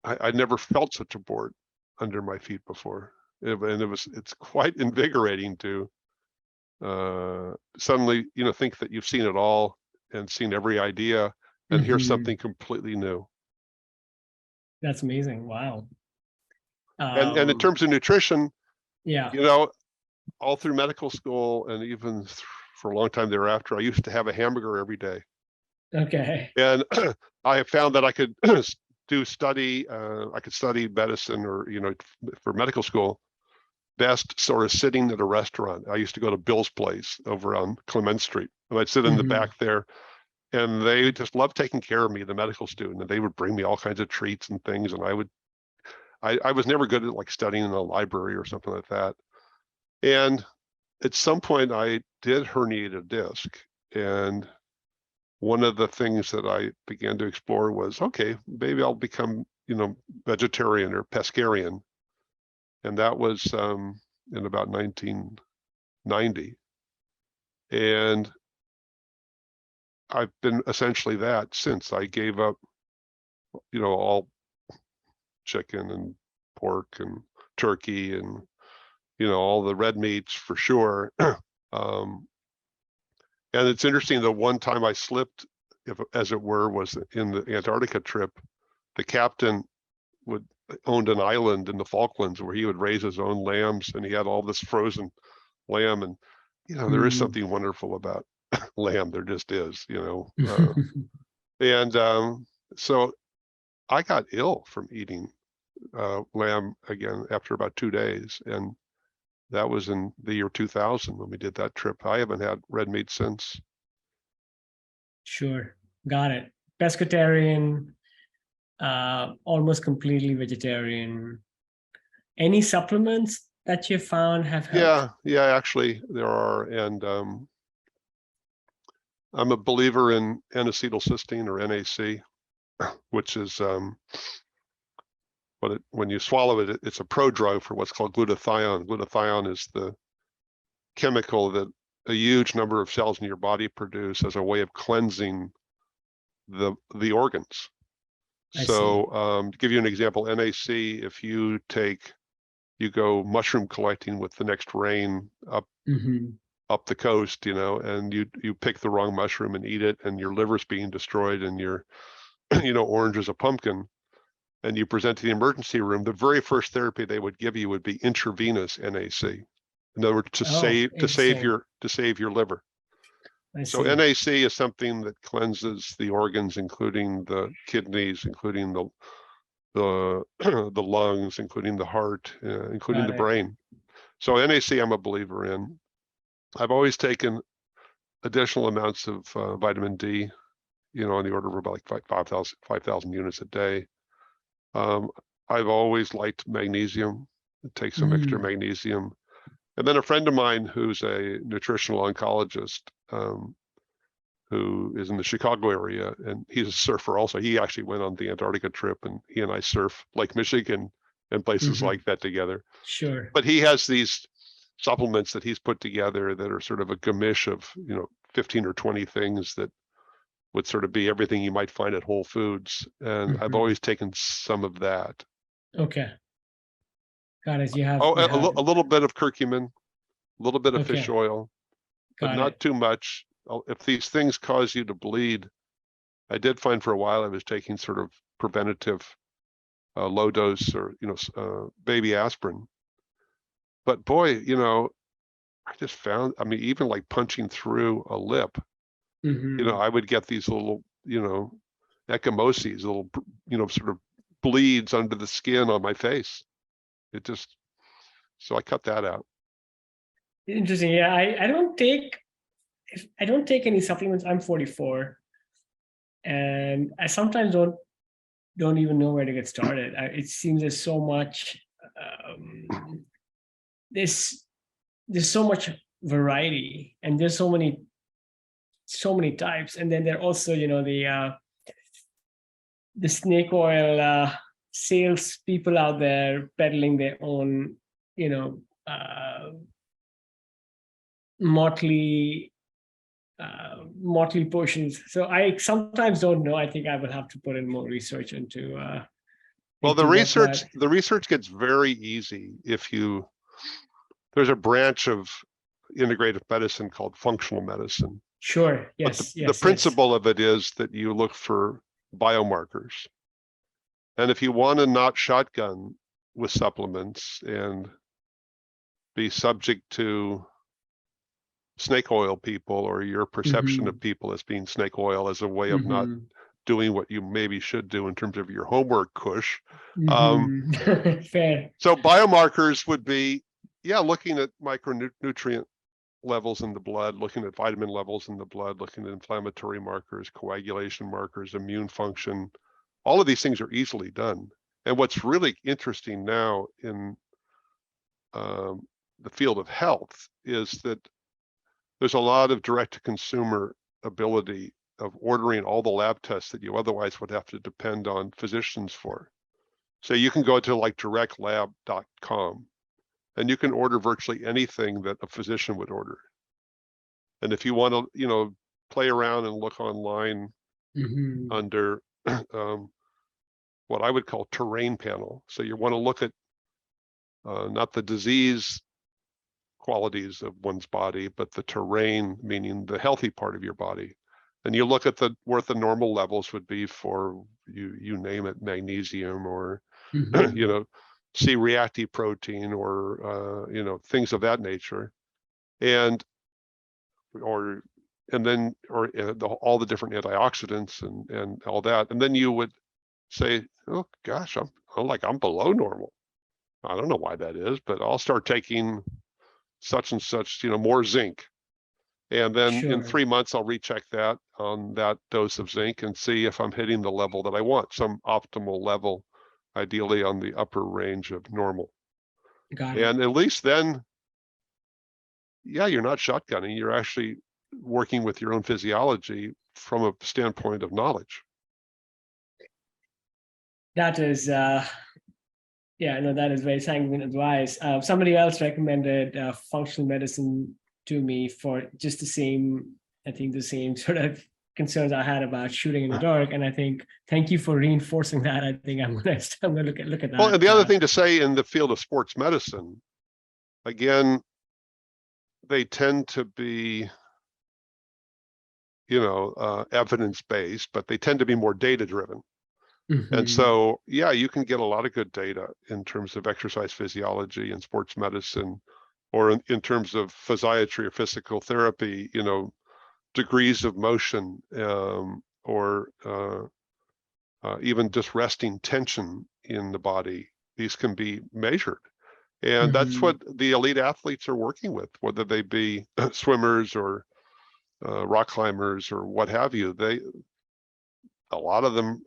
I'd never felt such a board under my feet before, and it's quite invigorating to suddenly think that you've seen it all and seen every idea, and here's something completely new. That's amazing. Wow. And in terms of nutrition, yeah, all through medical school and even for a long time thereafter, I used to have a hamburger every day. Okay. And I have found that I could I could study medicine or, for medical school, best sort of sitting at a restaurant. I used to go to Bill's Place over on Clement Street, and I'd sit in the back there, and they just loved taking care of me, the medical student, and they would bring me all kinds of treats and things. And I was never good at like studying in a library or something like that. And at some point I did herniate a disc, and one of the things that I began to explore was, okay, maybe I'll become, vegetarian or pescarian. And that was in about 1990. And I've been essentially that since. I gave up, all chicken and pork and turkey and, all the red meats for sure. And it's interesting, the one time I slipped, as it were, was in the Antarctica trip. The captain owned an island in the Falklands where he would raise his own lambs, and he had all this frozen lamb. And, there is something wonderful about lamb. There just is, and so I got ill from eating lamb again after about 2 days. And that was in the year 2000 when we did that trip. I haven't had red meat since. Sure. Got it. Pescatarian, almost completely vegetarian. Any supplements that you found have helped? Yeah, actually there are. And I'm a believer in N-acetylcysteine, or NAC, which is when you swallow it, it's a prodrug for what's called glutathione. Glutathione is the chemical that a huge number of cells in your body produce as a way of cleansing the organs. To give you an example, NAC, if you go mushroom collecting with the next rain up the coast, and you pick the wrong mushroom and eat it, and your liver's being destroyed, and you're orange as a pumpkin, and you present to the emergency room, the very first therapy they would give you would be intravenous NAC. In other words, to save your liver. So NAC is something that cleanses the organs, including the kidneys, including the lungs, including the heart, including the brain. So NAC I'm a believer in. I've always taken additional amounts of vitamin D, on the order of about like 5,000 units a day. I've always liked magnesium. Take some extra magnesium. And then a friend of mine who's a nutritional oncologist, who is in the Chicago area, and he's a surfer also. He actually went on the Antarctica trip, and he and I surf Lake Michigan and places like that together. Sure. But he has these supplements that he's put together that are sort of a gamish of, 15 or 20 things that would sort of be everything you might find at Whole Foods. And I've always taken some of that. Okay. Got it. You have a little bit of curcumin, a little bit of fish oil, but not too much. If these things cause you to bleed, I did find for a while I was taking sort of preventative low dose or baby aspirin. But boy, I just found, even like punching through a lip, I would get these little, ecchymoses, little, sort of bleeds under the skin on my face. So I cut that out. Interesting. Yeah, I don't take any supplements. I'm 44, and I sometimes don't even know where to get started. It seems there's so much. There's so much variety, and there's so many types. And then there are also, the snake oil sales people out there peddling their own, motley potions. So I sometimes don't know. I think I will have to put in more research into. Well, the research gets very easy if there's a branch of integrative medicine called functional medicine. Sure. Yes. But the principle of it is that you look for biomarkers. And if you want to not shotgun with supplements and be subject to snake oil people, or your perception of people as being snake oil as a way of not doing what you maybe should do in terms of your homework push. Fair. So biomarkers would be, looking at micronutrient levels in the blood, looking at vitamin levels in the blood, looking at inflammatory markers, coagulation markers, immune function. All of these things are easily done. And what's really interesting now in the field of health is that there's a lot of direct-to-consumer ability of ordering all the lab tests that you otherwise would have to depend on physicians for. So you can go to like directlab.com and you can order virtually anything that a physician would order. And if you want to, play around and look online under what I would call terrain panel. So you want to look at not the disease qualities of one's body, but the terrain, meaning the healthy part of your body. And you look at what the normal levels would be for you name it, magnesium or C-reactive protein or things of that nature, and then all the different antioxidants and all that, and then you would say, oh gosh, I'm below normal. I don't know why that is, but I'll start taking such and such, more zinc. And then in 3 months, I'll recheck that on that dose of zinc and see if I'm hitting the level that I want, some optimal level, ideally on the upper range of normal. Got it. And at least then, you're not shotgunning. You're actually working with your own physiology from a standpoint of knowledge. That is, that is very sanguine advice. Somebody else recommended functional medicine to me for just the same sort of concerns I had about shooting in the dark. And I think, thank you for reinforcing that. I think I'm gonna look at that. Well, and the other thing to say in the field of sports medicine, again, they tend to be, evidence-based, but they tend to be more data-driven. And so, you can get a lot of good data in terms of exercise physiology and sports medicine, or in terms of physiatry or physical therapy, degrees of motion, or even just resting tension in the body. These can be measured. And that's what the elite athletes are working with, whether they be swimmers or rock climbers or what have you. A lot of them,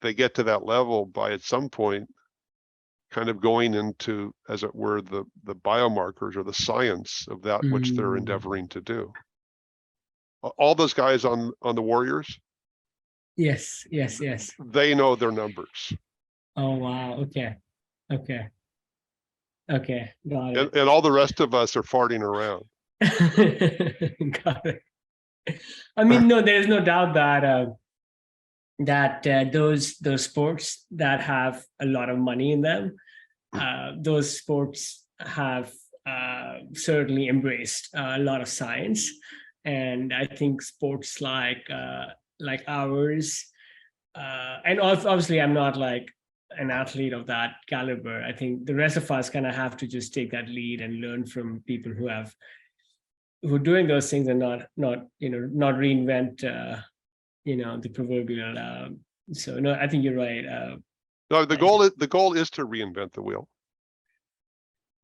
they get to that level by at some point kind of going into, as it were, the biomarkers or the science of that which they're endeavoring to do. All those guys on the Warriors, yes, they know their numbers. Oh wow, okay, got it. And all the rest of us are farting around. Got it. I mean, no, there's no doubt that those sports that have a lot of money in them, those sports have certainly embraced a lot of science. And I think sports like ours, and obviously I'm not like an athlete of that caliber. I think the rest of us kind of have to just take that lead and learn from people who are doing those things and not reinvent the proverbial. So no, I think you're right. No, the goal is to reinvent the wheel.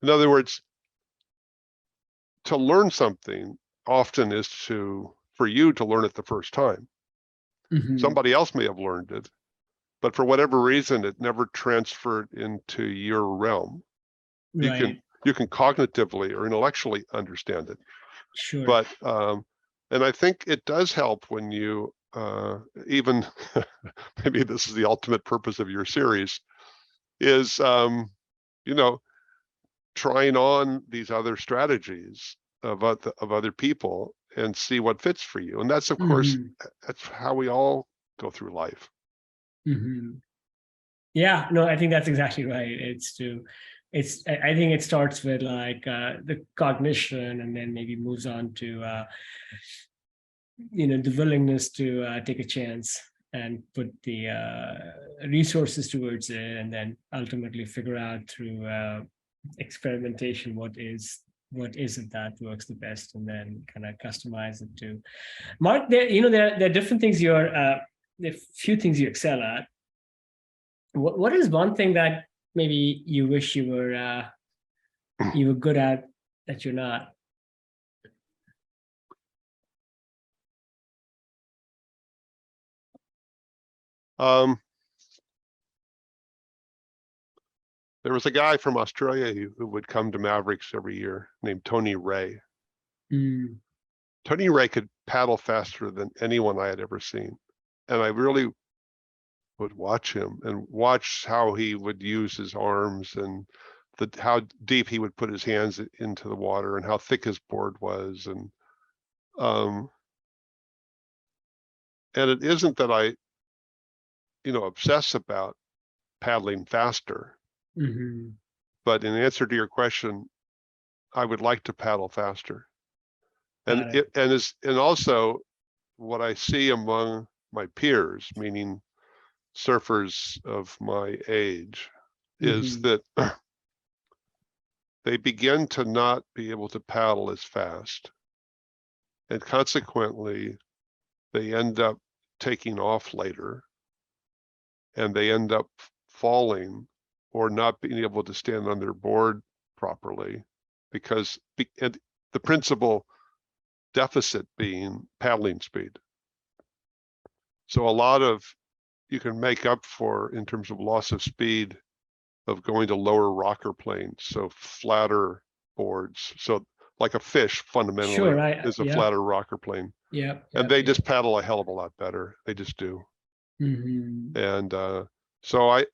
In other words, to learn something often is for you to learn it the first time. Somebody else may have learned it, but for whatever reason, it never transferred into your realm. Right. You can cognitively or intellectually understand it. Sure. But and I think it does help when you even maybe this is the ultimate purpose of your series, is trying on these other strategies of other people and see what fits for you. And that's, of course, that's how we all go through life. Yeah, no, I think that's exactly right. I think it starts with like the cognition, and then maybe moves on to the willingness to take a chance and put the resources towards it, and then ultimately figure out through experimentation what is what is it that works the best, and then kind of customize it to Mark. There are different things there are a few things you excel at. What is one thing that maybe you wish you were good at that you're not? There was a guy from Australia who would come to Mavericks every year named Tony Ray. Tony Ray could paddle faster than anyone I had ever seen. And I really would watch him and watch how he would use his arms and how deep he would put his hands into the water and how thick his board was. And it isn't that I, obsess about paddling faster. But in answer to your question, I would like to paddle faster. And also what I see among my peers, meaning surfers of my age, is that they begin to not be able to paddle as fast. And consequently, they end up taking off later, and they end up falling or not being able to stand on their board properly, because the principal deficit being paddling speed. So a lot of you can make up for in terms of loss of speed of going to lower rocker planes, so flatter boards. So like a fish fundamentally is a flatter rocker plane. And they just paddle a hell of a lot better. They just do. And so I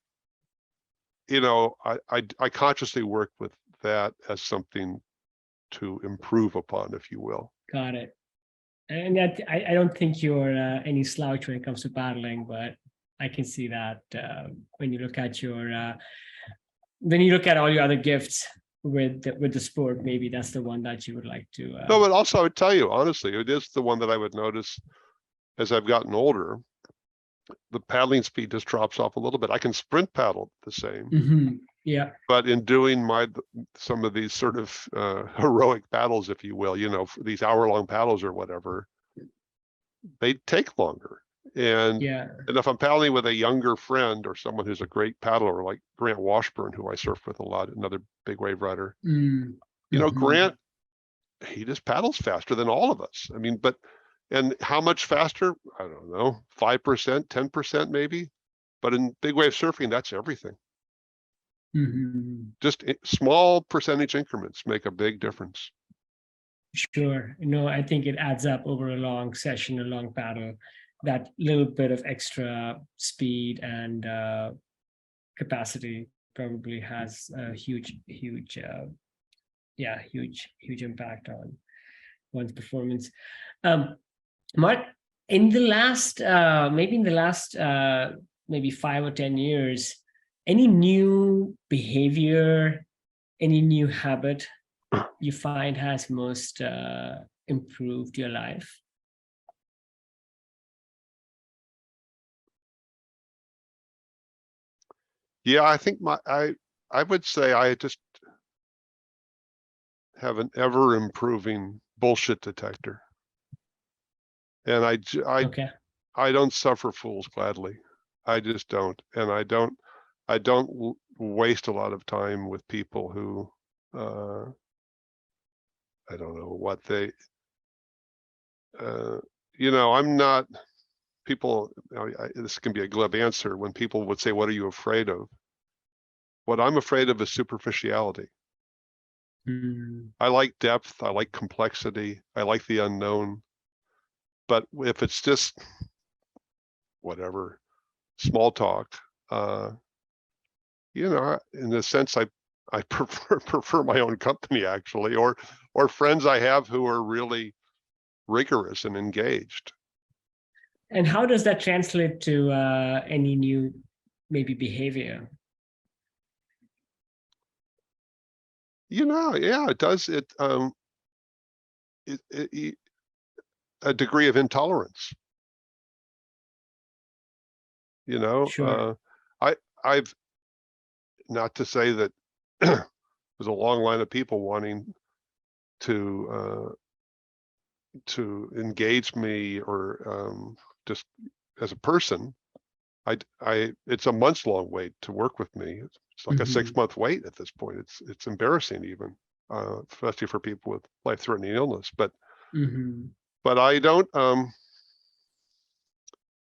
consciously work with that as something to improve upon, if you will. Got it. And that I don't think you're any slouch when it comes to paddling, but I can see that when you look at all your other gifts with the sport, maybe that's the one that you would like to. No, but also I would tell you honestly, it is the one that I would notice as I've gotten older. The paddling speed just drops off a little bit. I can sprint paddle the same. But in doing some of these sort of heroic paddles, if you will, these hour-long paddles or whatever, they take longer. And if I'm paddling with a younger friend or someone who's a great paddler, like Grant Washburn, who I surf with a lot, another big wave rider, Grant, he just paddles faster than all of us. I mean, and how much faster? I don't know, 5%, 10% maybe. But in big wave surfing, that's everything. Just small percentage increments make a big difference. Sure. I think it adds up over a long session, a long paddle. That little bit of extra speed and capacity probably has a huge impact on one's performance. Mark, in the last maybe 5 or 10 years, any new behavior, any new habit you find has most improved your life? Yeah, I think I would say I just have an ever improving bullshit detector. And I don't suffer fools gladly. I just don't. And I don't waste a lot of time with people who I don't know what they I'm not people. This can be a glib answer when people would say, what are you afraid of? What I'm afraid of is superficiality. I like depth, I like complexity, I like the unknown. But if it's just whatever, small talk, in a sense, I prefer my own company actually, or friends I have who are really rigorous and engaged. And how does that translate to any new maybe behavior? Yeah, it does. A degree of intolerance. Sure. I've not to say that there's a long line of people wanting to engage me or just as a person, it's a months-long wait to work with me. It's like a 6-month wait at this point. It's embarrassing even, especially for people with life-threatening illness. But I don't.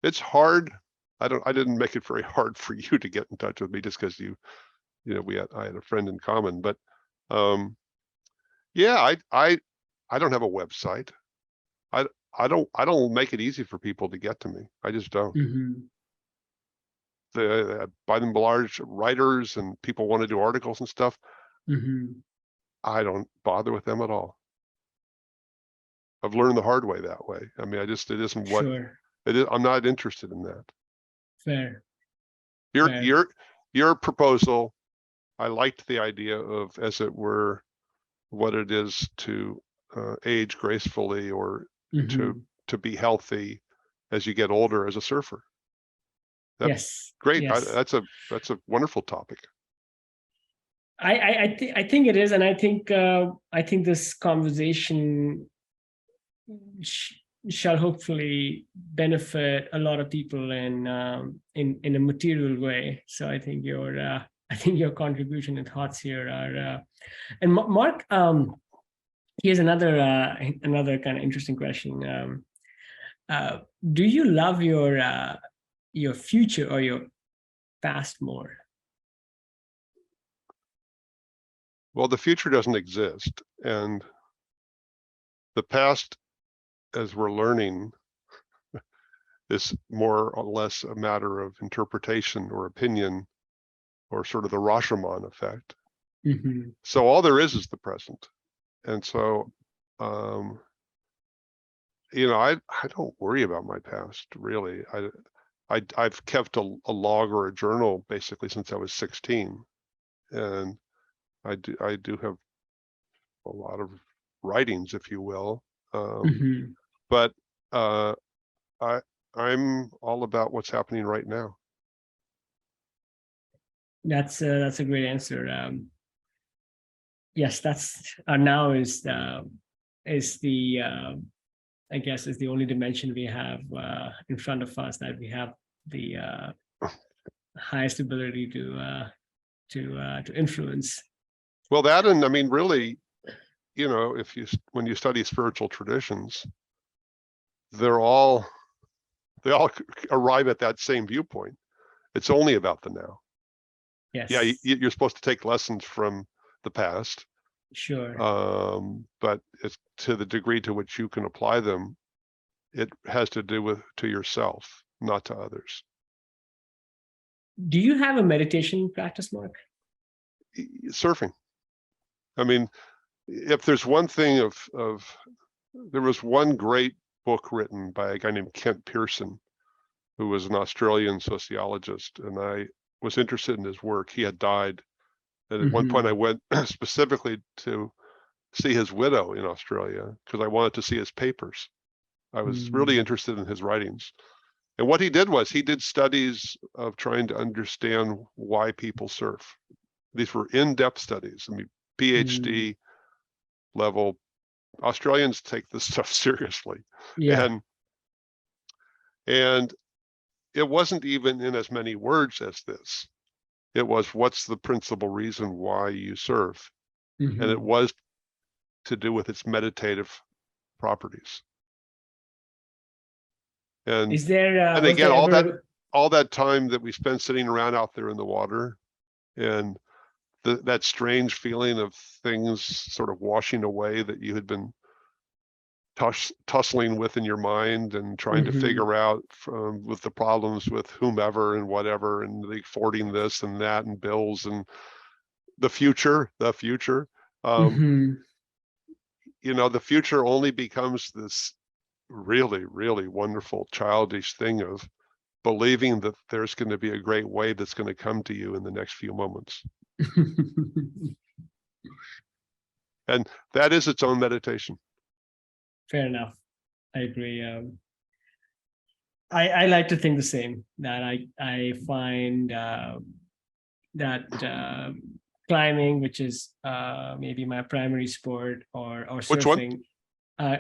It's hard. I didn't make it very hard for you to get in touch with me just because I had a friend in common. But yeah, I don't have a website. I don't make it easy for people to get to me. I just don't. By and large, writers and people want to do articles and stuff. I don't bother with them at all. I've learned the hard way that way. I mean, it isn't what it is. I'm not interested in that. Fair. Your proposal, I liked the idea of, as it were, what it is to age gracefully or to be healthy as you get older as a surfer. Yes. Great. Yes. That's a wonderful topic. I think it is, and I think this conversation shall hopefully benefit a lot of people in a material way. So I think your contribution and thoughts here are. And Mark, here's another kind of interesting question. Do you love your future or your past more? Well, the future doesn't exist, and the past, as we're learning, is more or less a matter of interpretation or opinion, or sort of the Rashomon effect. So all there is the present. And so, I don't worry about my past, really. I've kept a log or a journal basically since I was 16, and I do have a lot of writings, if you will. But I'm all about what's happening right now. That's a great answer. Yes, that's now is the I guess is the only dimension we have in front of us, that we have the highest ability to influence. Well, that, and I mean, really, when you study spiritual traditions, they all arrive at that same viewpoint. It's only about the now. Yes. Yeah, you're supposed to take lessons from the past. Sure. But it's to the degree to which you can apply them, it has to do to yourself, not to others. Do you have a meditation practice, Mark? Surfing. I mean, if there's one thing there was one great book written by a guy named Kent Pearson, who was an Australian sociologist, and I was interested in his work. He had died. And at one point I went specifically to see his widow in Australia because I wanted to see his papers. I was really interested in his writings. And what he did was he did studies of trying to understand why people surf. These were in-depth studies. I mean, PhD level. Australians take this stuff seriously. Yeah. And it wasn't even in as many words as this. It was, what's the principal reason why you surf? And it was to do with its meditative properties. And is there and again, all that time that we spend sitting around out there in the water, and that strange feeling of things sort of washing away that you had been tussling with in your mind and trying to figure out with the problems with whomever and whatever, and the affording this and that and bills and the future. The future only becomes this really, really wonderful childish thing of believing that there's going to be a great wave that's going to come to you in the next few moments. And that is its own meditation. Fair enough. I agree. I like to think the same, that I find that climbing, which is maybe my primary sport, or Which one? surfing.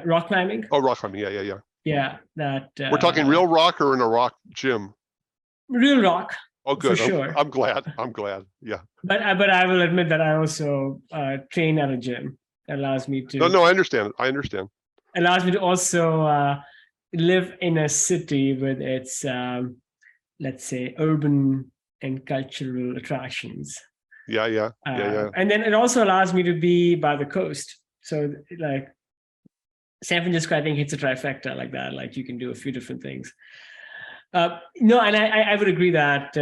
Rock climbing. Oh, rock climbing. Yeah. Yeah, that. We're talking real rock or in a rock gym? Real rock. Oh, For good. sure. I'm glad. Yeah. But I will admit that I also train at a gym. That allows me to. No, I understand. Allows me to also live in a city with its, let's say, urban and cultural attractions. Yeah. And then it also allows me to be by the coast. So like San Francisco, I think it's a trifecta like that. Like you can do a few different things. No, and I would agree that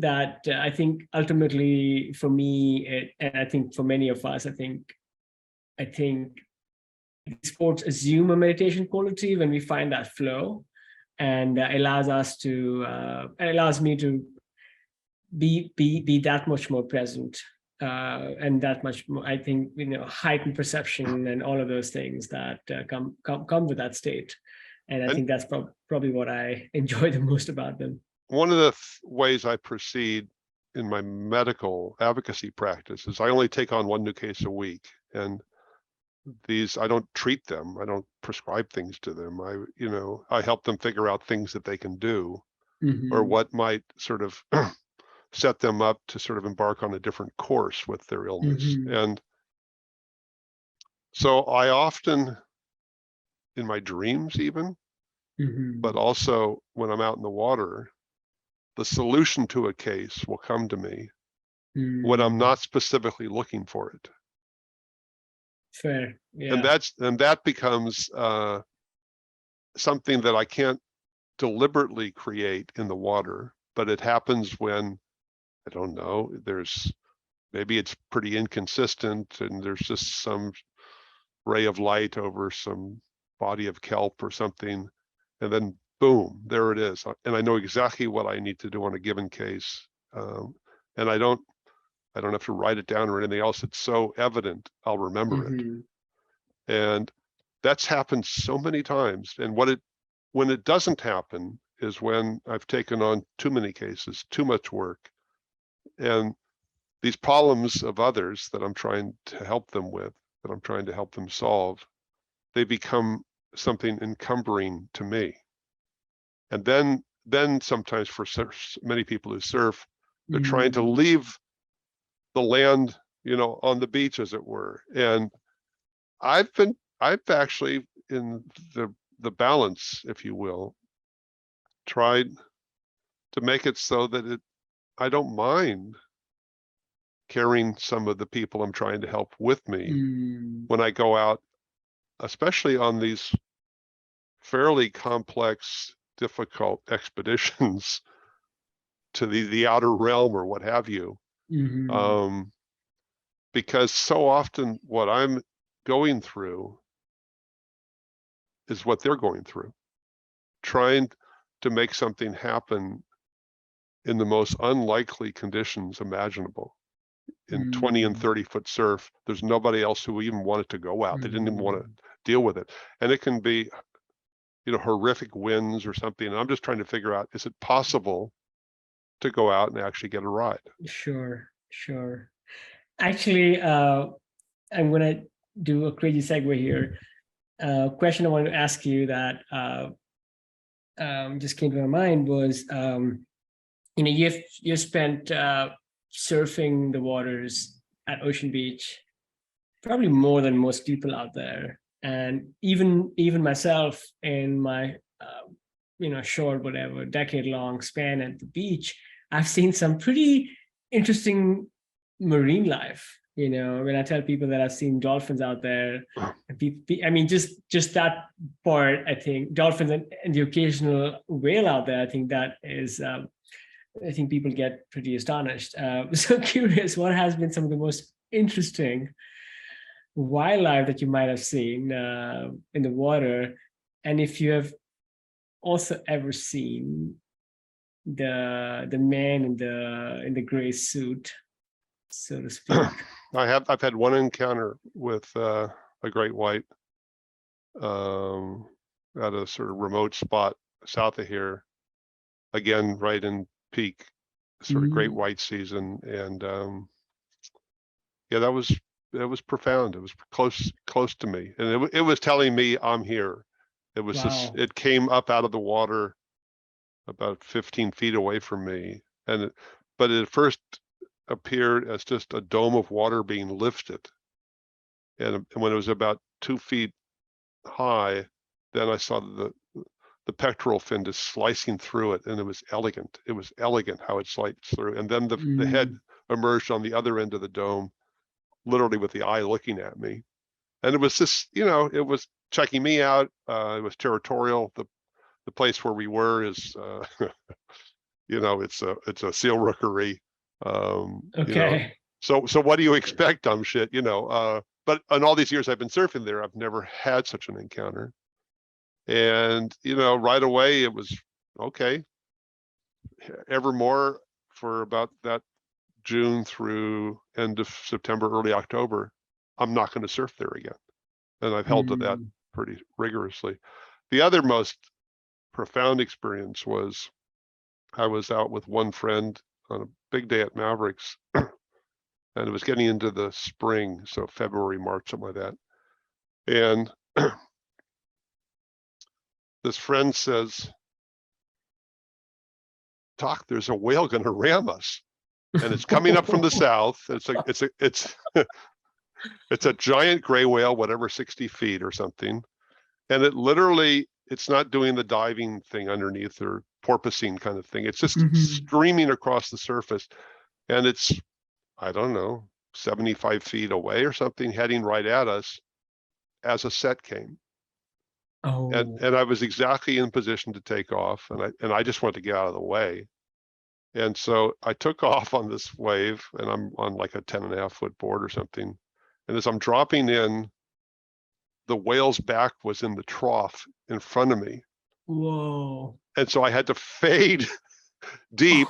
I think ultimately for me, and I think for many of us, I think sports assume a meditation quality when we find that flow, and allows me to be that much more present, and that much more, I think, heightened perception and all of those things that come with that state. And I think that's probably what I enjoy the most about them. One of the ways I proceed in my medical advocacy practice is I only take on one new case a week, and these, I don't treat them, I don't prescribe things to them. I help them figure out things that they can do, or what might sort of set them up to sort of embark on a different course with their illness. And so I often, in my dreams even, but also when I'm out in the water, the solution to a case will come to me when I'm not specifically looking for it. Fair. Yeah. And that becomes something that I can't deliberately create in the water, but it happens when, I don't know, maybe it's pretty inconsistent and there's just some ray of light over some body of kelp or something, and then boom, there it is. And I know exactly what I need to do on a given case. And I don't have to write it down or anything else. It's so evident, I'll remember it. And that's happened so many times. And when it doesn't happen is when I've taken on too many cases, too much work. And these problems of others that I'm trying to help them with, that I'm trying to help them solve, they become something encumbering to me. And then sometimes for many people who surf, they're trying to leave the land, on the beach, as it were. And I've actually, in the balance, if you will, tried to make it so that I don't mind carrying some of the people I'm trying to help with me when I go out, especially on these fairly complex, difficult expeditions to the outer realm or what have you. Because so often what I'm going through is what they're going through, trying to make something happen in the most unlikely conditions imaginable. In 20 and 30-foot surf, there's nobody else who even wanted to go out. They didn't even want to deal with it. And it can be, horrific winds or something. And I'm just trying to figure out, is it possible to go out and actually get a ride? Sure. Actually, I'm going to do a crazy segue here. Question I wanted to ask you that just came to my mind was, you've spent surfing the waters at Ocean Beach probably more than most people out there, and even myself in my short, whatever, decade-long span at the beach, I've seen some pretty interesting marine life. When I tell people that I've seen dolphins out there, and just that part, I think dolphins and the occasional whale out there, I think that is, I think people get pretty astonished. So curious, what has been some of the most interesting wildlife that you might have seen in the water, and if you have also ever seen the man in the gray suit, so to speak. I've had one encounter with a great white at a sort of remote spot south of here, again right in peak sort of great white season, and Yeah, that was profound. It was close to me, and it was telling me I'm here. It was Wow. it came up out of the water about 15 feet away from me, but it first appeared as just a dome of water being lifted, and when it was about 2 feet high, then I saw the pectoral fin just slicing through it, and it was elegant. It was elegant how it sliced through, and then the head emerged on the other end of the dome, literally with the eye looking at me. And it was just, it was checking me out. It was territorial. The place where we were is, it's a seal rookery. Okay. So what do you expect, dumb shit, but in all these years I've been surfing there, I've never had such an encounter. And, right away it was, okay, evermore for about that June through end of September, early October, I'm not going to surf there again. And I've held to that pretty rigorously. The other most profound experience was I was out with one friend on a big day at Mavericks, and it was getting into the spring, so February, March, something like that. And this friend says, "Doc, there's a whale going to ram us, and it's coming up from the south. It's a giant gray whale, whatever, 60 feet or something. And it's not doing the diving thing underneath or porpoising kind of thing. It's just streaming across the surface. And it's, I don't know, 75 feet away or something, heading right at us as a set came. Oh. And I was exactly in position to take off. And I just wanted to get out of the way. And so I took off on this wave, and I'm on like a 10.5-foot board or something. And as I'm dropping in, the whale's back was in the trough in front of me. Whoa. And so I had to fade deep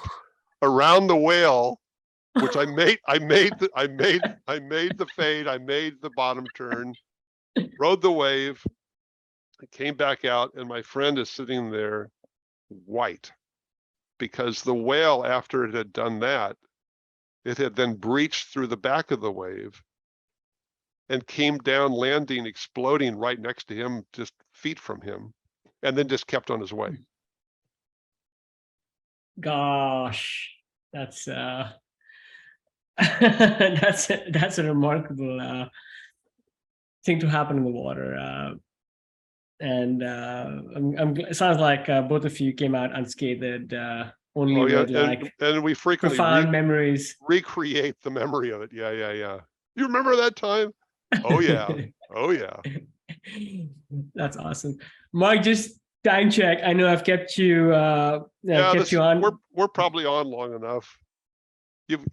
around the whale, which I made the fade, I made the bottom turn, rode the wave, I came back out, and my friend is sitting there white, because the whale, after it had done that, it had then breached through the back of the wave and came down, landing, exploding right next to him, just feet from him, and then just kept on his way. Gosh, that's that's a remarkable thing to happen in the water. And it sounds like both of you came out unscathed, only with and we frequently profound memories. Recreate the memory of it. Yeah. You remember that time? Oh yeah. Oh yeah. That's awesome. Mark, just time check. I know I've kept you kept you on. We're probably on long enough. You've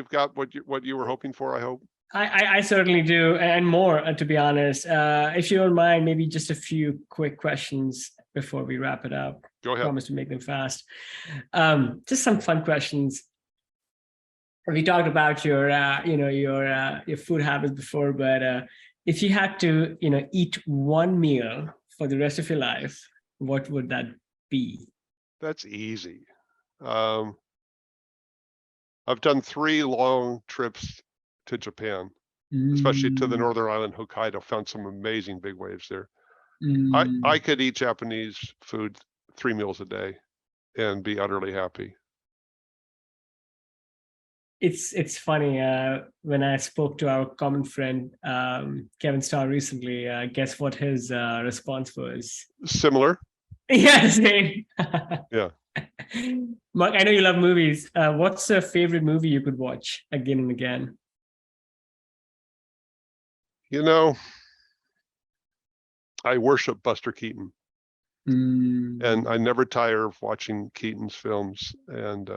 got what you were hoping for, I hope. I certainly do, and more, to be honest. If you don't mind, maybe just a few quick questions before we wrap it up. Go ahead. I promise to make them fast. Just some fun questions. We talked about your food habits before, but if you had to eat one meal for the rest of your life, what would that be? That's easy. I've done 3 long trips to Japan, especially to the northern island, Hokkaido. Found some amazing big waves there. I could eat Japanese food 3 meals a day and be utterly happy. It's funny, when I spoke to our common friend Kevin Starr recently, guess what his response was? Similar. Yeah, same. Yeah. Mark, I know you love movies. What's a favorite movie you could watch again and again? I worship Buster Keaton, and I never tire of watching Keaton's films. And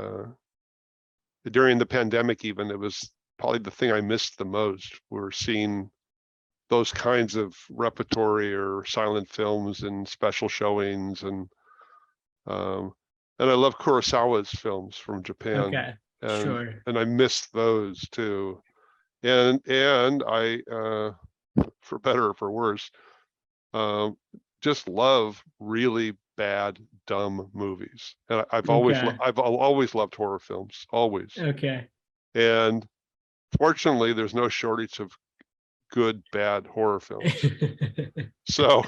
during the pandemic, even, it was probably the thing I missed the most. We're seeing those kinds of repertory or silent films and special showings, and I love Kurosawa's films from Japan. Okay, sure. And I missed those too. And I, for better or for worse, just love really bad, dumb movies. And I've always loved horror films, always. Okay. And fortunately, there's no shortage of good, bad horror films. So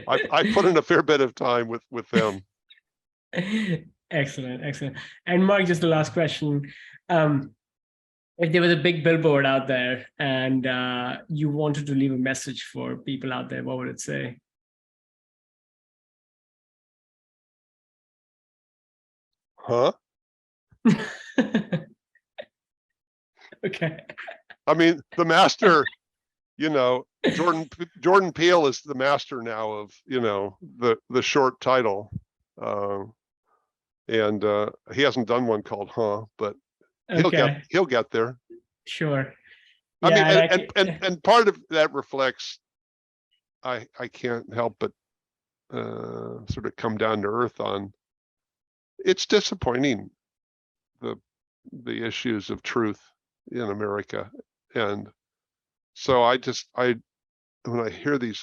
I put in a fair bit of time with them. Excellent, excellent. And Mark, just the last question. If there was a big billboard out there and you wanted to leave a message for people out there, what would it say? Huh? Okay. I mean, the master, Jordan Peele is the master now of, the short title. And he hasn't done one called Huh, but Okay. he'll get there. Sure. I mean, Yeah, and part of that reflects, I can't help but sort of come down to earth on, it's disappointing, the issues of truth in America. And so when I hear the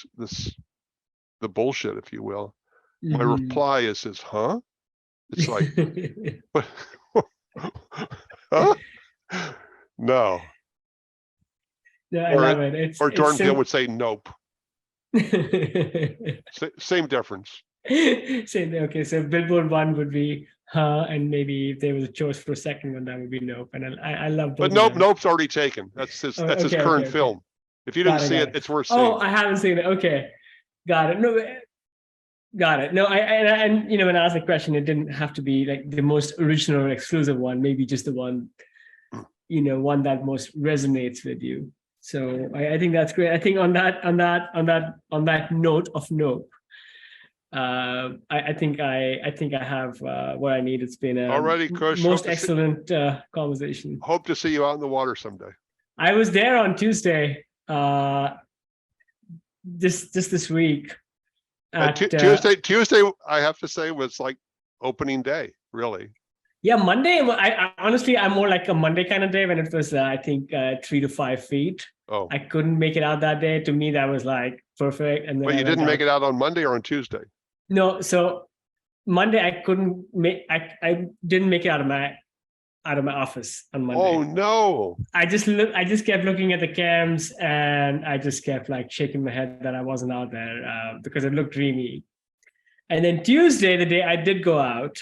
bullshit, if you will, my reply is this, huh? It's like, what? Huh? No. No, I love it. Or Jordan Peele would say, nope. Same difference. Same. Okay, so billboard one would be huh, and maybe if there was a choice for a second one, that would be nope. And I love both. But nope's already taken. That's his current film. If you didn't see it, it's worth seeing. Oh, I haven't seen it. Okay, got it. No, got it. No, and when I asked the question, it didn't have to be like the most original or exclusive one. Maybe just the one, one that most resonates with you. So I think that's great. I think on that note of nope, I think I have what I need. It's been a alrighty, Kush, most excellent conversation. Hope to see you out in the water someday. I was there on Tuesday, this week. Tuesday, I have to say, was like opening day, really. Yeah, Monday. I honestly, I'm more like a Monday kind of day when it was, I think, 3 to 5 feet. Oh, I couldn't make it out that day. To me, that was like perfect. And then but you didn't make it out on Monday or on Tuesday? No, so Monday I couldn't make. I didn't make it out of my office on Monday. Oh no! I just kept looking at the cams, and I just kept like shaking my head that I wasn't out there because it looked dreamy. And then Tuesday, the day I did go out,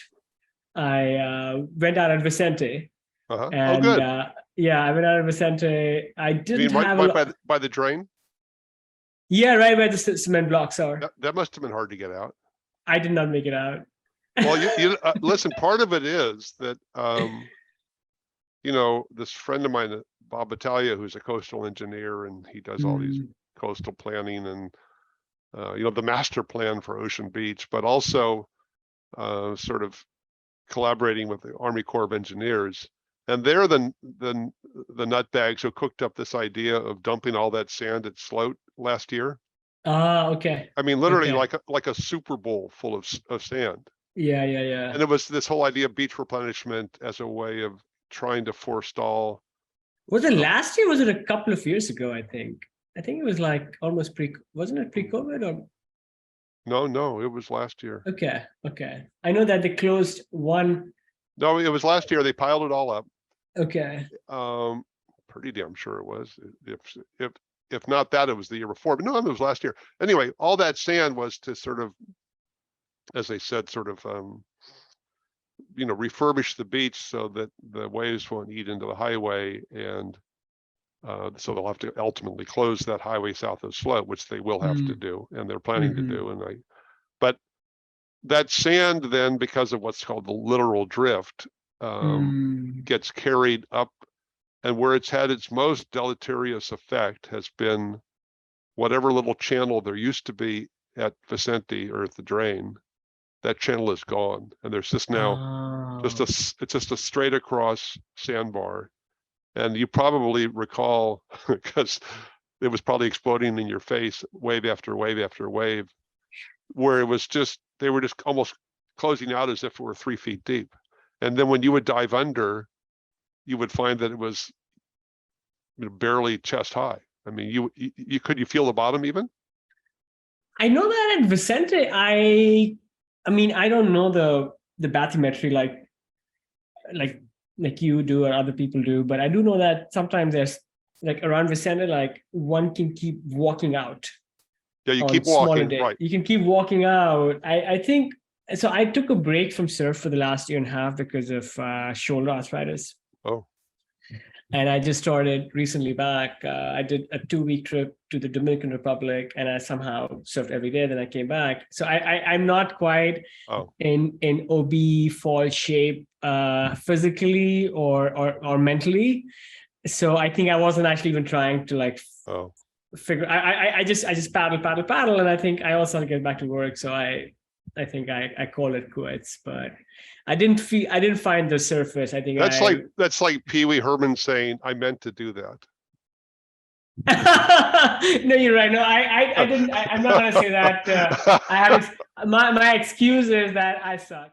I went out at Vicente. Uh-huh. And, oh, good. I went out at Vicente. I didn't have by the drain. Yeah, right where the cement blocks are. That must have been hard to get out. I did not make it out. Well, you listen. Part of it is that this friend of mine, Bob Battaglia, who's a coastal engineer, and he does all these coastal planning and the master plan for Ocean Beach, but also sort of collaborating with the Army Corps of Engineers. And they're the nutbags who cooked up this idea of dumping all that sand at Sloat last year. Okay. I mean, literally like a Super Bowl full of sand. Yeah. And it was this whole idea of beach replenishment as a way of trying to forestall. Was it last year? Or was it a couple of years ago? I think it was like almost wasn't it pre-COVID or? No, it was last year. Okay. I know that they closed one. No, it was last year. They piled it all up. Okay. Pretty damn sure it was. If not that, it was the year before. But no, it was last year. Anyway, all that sand was to sort of, as they said, sort of, refurbish the beach so that the waves won't eat into the highway, and so they'll have to ultimately close that highway south of Sloat, which they will have to do, and they're planning to do. But that sand then, because of what's called the littoral drift, gets carried up, and where it's had its most deleterious effect has been whatever little channel there used to be at Vicente or at the drain. That channel is gone, and there's just now it's just a straight across sandbar. And you probably recall, because it was probably exploding in your face, wave after wave after wave, where it was just, they were just almost closing out as if it were 3 feet deep. And then when you would dive under, you would find that it was barely chest high. I mean, you could you feel the bottom even? I know that at Vicente, I mean, I don't know the bathymetry like like you do or other people do, but I do know that sometimes there's like around Vicente, like one can keep walking out Yeah, you on keep smaller walking, days. right? You can keep walking out. I think so. I took a break from surf for the last year and a half because of shoulder arthritis. Oh, And I just started recently back. I did a 2-week trip to the Dominican Republic, and I somehow surfed every day. Then I came back. So I'm not quite oh, in OB fall shape physically or mentally. So I think I wasn't actually even trying to like oh. figure. I just paddle, and I think I also get back to work. So I think I call it quits. But I didn't find the surface. I think That's like Pee Wee Herman saying, "I meant to do that." No, you're right. No, I didn't. I'm not going to say that. I haven't. My excuse is that I suck.